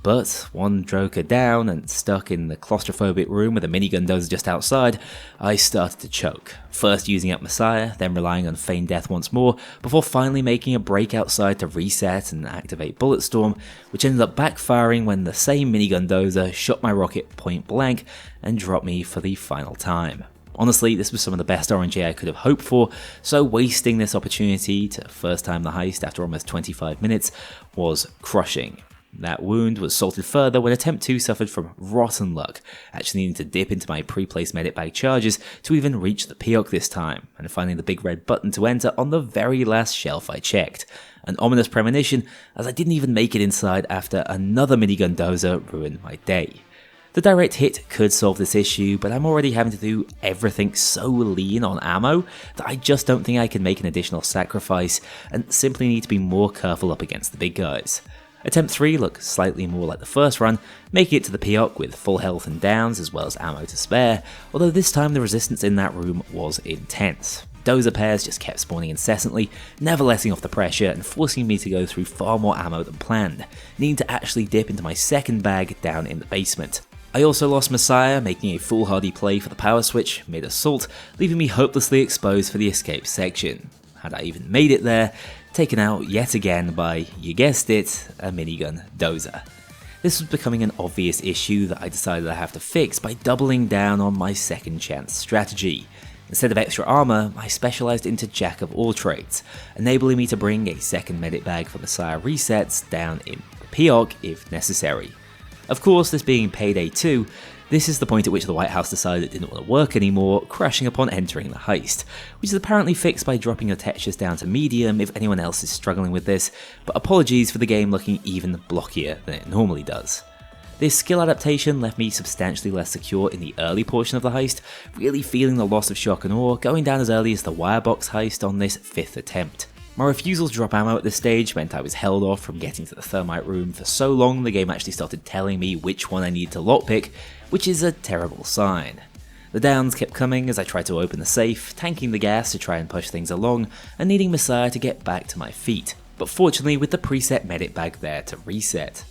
But one Joker down and stuck in the claustrophobic room with a minigun dozer just outside, I started to choke, first using up Messiah, then relying on Feign Death once more, before finally making a break outside to reset and activate Bulletstorm, which ended up backfiring when the same minigun dozer shot my rocket point blank and dropped me for the final time. Honestly, this was some of the best RNG I could have hoped for, so wasting this opportunity to first time the heist after almost 25 minutes was crushing. That wound was salted further when attempt 2 suffered from rotten luck, actually needing to dip into my pre-placed medic bag charges to even reach the POC this time, and finding the big red button to enter on the very last shelf I checked. An ominous premonition, as I didn't even make it inside after another minigun dozer ruined my day. The direct hit could solve this issue, but I'm already having to do everything so lean on ammo that I just don't think I can make an additional sacrifice, and simply need to be more careful up against the big guys. Attempt 3 looked slightly more like the first run, making it to the POC with full health and downs as well as ammo to spare, although this time the resistance in that room was intense. Dozer pairs just kept spawning incessantly, never letting off the pressure and forcing me to go through far more ammo than planned, needing to actually dip into my second bag down in the basement. I also lost Messiah, making a foolhardy play for the power switch mid-assault, leaving me hopelessly exposed for the escape section. Had I even made it there, taken out yet again by, you guessed it, a minigun dozer. This was becoming an obvious issue that I decided I have to fix by doubling down on my second chance strategy. Instead of extra armor, I specialized into jack of all trades, enabling me to bring a second medic bag for Messiah resets down in the P.O.C. if necessary. Of course, this being Payday 2, this is the point at which the White House decided it didn't want to work anymore, crashing upon entering the heist, which is apparently fixed by dropping your textures down to medium if anyone else is struggling with this, but apologies for the game looking even blockier than it normally does. This skill adaptation left me substantially less secure in the early portion of the heist, really feeling the loss of shock and awe, going down as early as the wirebox heist on this 5th attempt. My refusal to drop ammo at this stage meant I was held off from getting to the thermite room for so long the game actually started telling me which one I needed to lockpick, which is a terrible sign. The downs kept coming as I tried to open the safe, tanking the gas to try and push things along, and needing Messiah to get back to my feet, but fortunately with the preset medic bag there to reset.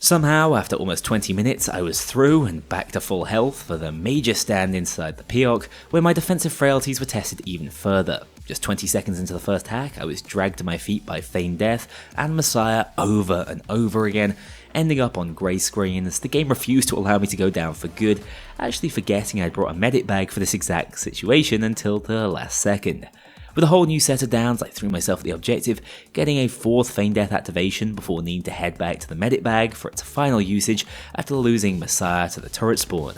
Somehow, after almost 20 minutes, I was through and back to full health for the major stand inside the P.O.C., where my defensive frailties were tested even further. Just 20 seconds into the first hack, I was dragged to my feet by feigned death and Messiah over and over again, ending up on grey screen as the game refused to allow me to go down for good, actually forgetting I'd brought a medic bag for this exact situation until the last second. With a whole new set of downs, I threw myself at the objective, getting a 4th feigned death activation before needing to head back to the medic bag for its final usage after losing Messiah to the turret spawn.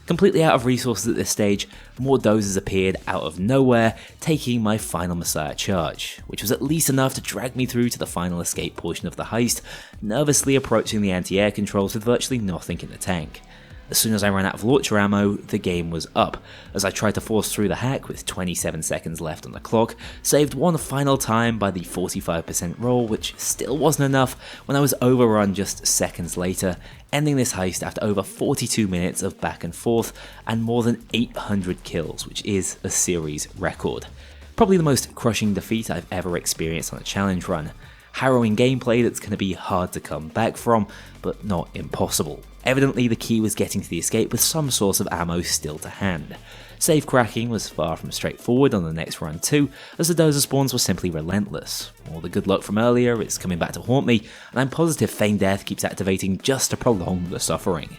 Completely out of resources at this stage, more dozers appeared out of nowhere, taking my final Messiah charge, which was at least enough to drag me through to the final escape portion of the heist, nervously approaching the anti-air controls with virtually nothing in the tank. As soon as I ran out of launcher ammo, the game was up, as I tried to force through the hack with 27 seconds left on the clock, saved one final time by the 45% roll, which still wasn't enough when I was overrun just seconds later, ending this heist after over 42 minutes of back and forth and more than 800 kills, which is a series record. Probably the most crushing defeat I've ever experienced on a challenge run. Harrowing gameplay that's going to be hard to come back from, but not impossible. Evidently the key was getting to the escape with some source of ammo still to hand. Safe cracking was far from straightforward on the next run too, as the dozer spawns were simply relentless. All the good luck from earlier is coming back to haunt me, and I'm positive feigned death keeps activating just to prolong the suffering.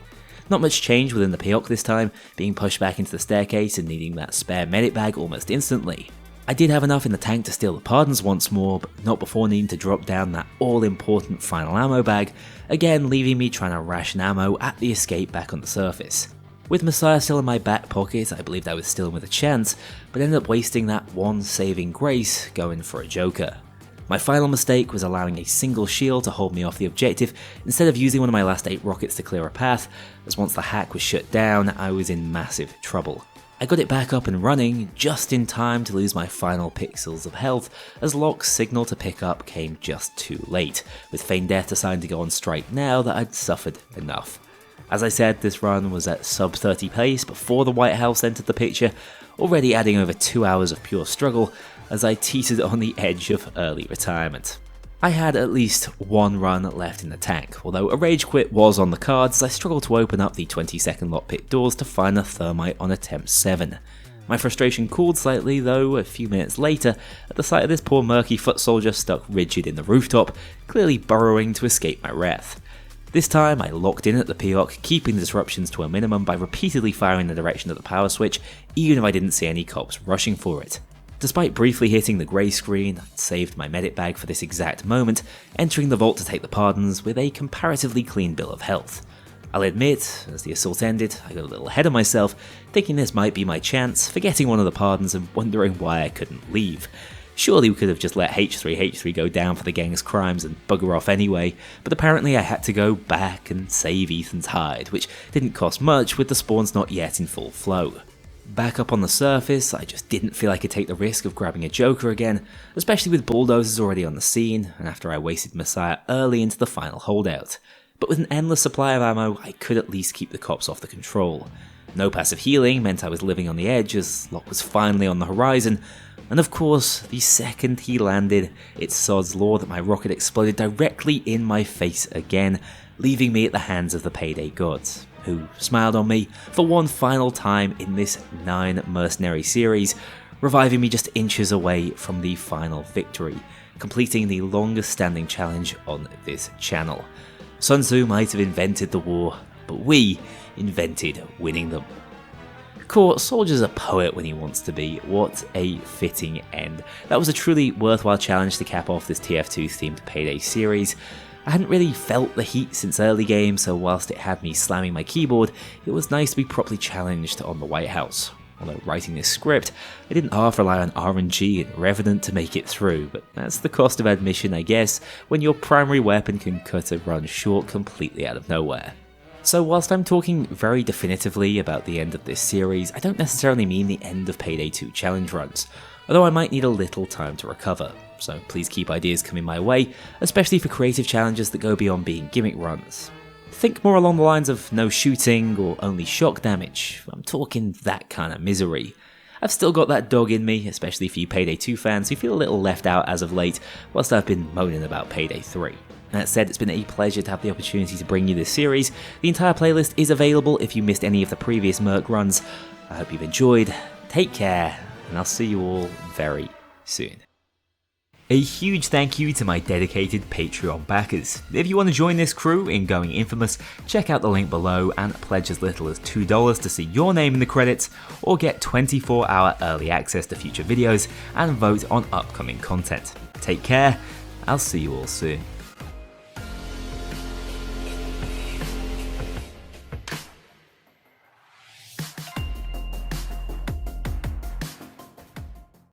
Not much change within the P.O.C. this time, being pushed back into the staircase and needing that spare medic bag almost instantly. I did have enough in the tank to steal the pardons once more, but not before needing to drop down that all-important final ammo bag, again leaving me trying to ration ammo at the escape back on the surface. With Messiah still in my back pocket, I believed I was still with a chance, but ended up wasting that one saving grace going for a joker. My final mistake was allowing a single shield to hold me off the objective instead of using one of my last 8 rockets to clear a path, as once the hack was shut down, I was in massive trouble. I got it back up and running just in time to lose my final pixels of health, as Locke's signal to pick up came just too late, with feigned death deciding to go on strike now that I'd suffered enough. As I said, this run was at sub 30 pace before the White House entered the picture, already adding over 2 hours of pure struggle as I teetered on the edge of early retirement. I had at least one run left in the tank, although a rage quit was on the cards as I struggled to open up the 20-second lockpick doors to find a thermite on attempt 7. My frustration cooled slightly though a few minutes later at the sight of this poor murky foot soldier stuck rigid in the rooftop, clearly burrowing to escape my wrath. This time I locked in at the P.O.C., keeping the disruptions to a minimum by repeatedly firing in the direction of the power switch, even if I didn't see any cops rushing for it. Despite briefly hitting the grey screen, I'd saved my medic bag for this exact moment, entering the vault to take the pardons with a comparatively clean bill of health. I'll admit, as the assault ended, I got a little ahead of myself, thinking this might be my chance, forgetting one of the pardons and wondering why I couldn't leave. Surely we could have just let H3 go down for the gang's crimes and bugger off anyway, but apparently I had to go back and save Ethan's hide, which didn't cost much with the spawns not yet in full flow. Back up on the surface, I just didn't feel I could take the risk of grabbing a joker again, especially with bulldozers already on the scene, and after I wasted Messiah early into the final holdout. But with an endless supply of ammo, I could at least keep the cops off the control. No passive healing meant I was living on the edge as Locke was finally on the horizon, and of course, the second he landed, it's sod's law that my rocket exploded directly in my face again, leaving me at the hands of the Payday gods, who smiled on me for one final time in this 9 mercenary series, reviving me just inches away from the final victory, completing the longest standing challenge on this channel. Sun Tzu might have invented the war, but we invented winning them. Core, Soldier's a poet when he wants to be. What a fitting end. That was a truly worthwhile challenge to cap off this TF2 themed Payday series. I hadn't really felt the heat since early game, so whilst it had me slamming my keyboard, it was nice to be properly challenged on the White House. Although writing this script, I didn't half rely on RNG and Revenant to make it through, but that's the cost of admission, I guess, when your primary weapon can cut a run short completely out of nowhere. So whilst I'm talking very definitively about the end of this series, I don't necessarily mean the end of Payday 2 challenge runs, although I might need a little time to recover, so please keep ideas coming my way, especially for creative challenges that go beyond being gimmick runs. Think more along the lines of no shooting or only shock damage. I'm talking that kind of misery. I've still got that dog in me, especially for you Payday 2 fans who feel a little left out as of late, whilst I've been moaning about Payday 3. That said, it's been a pleasure to have the opportunity to bring you this series. The entire playlist is available if you missed any of the previous Merc runs. I hope you've enjoyed, take care, and I'll see you all very soon. A huge thank you to my dedicated Patreon backers. If you want to join this crew in going infamous, check out the link below and pledge as little as $2 to see your name in the credits, or get 24-hour early access to future videos and vote on upcoming content. Take care, I'll see you all soon.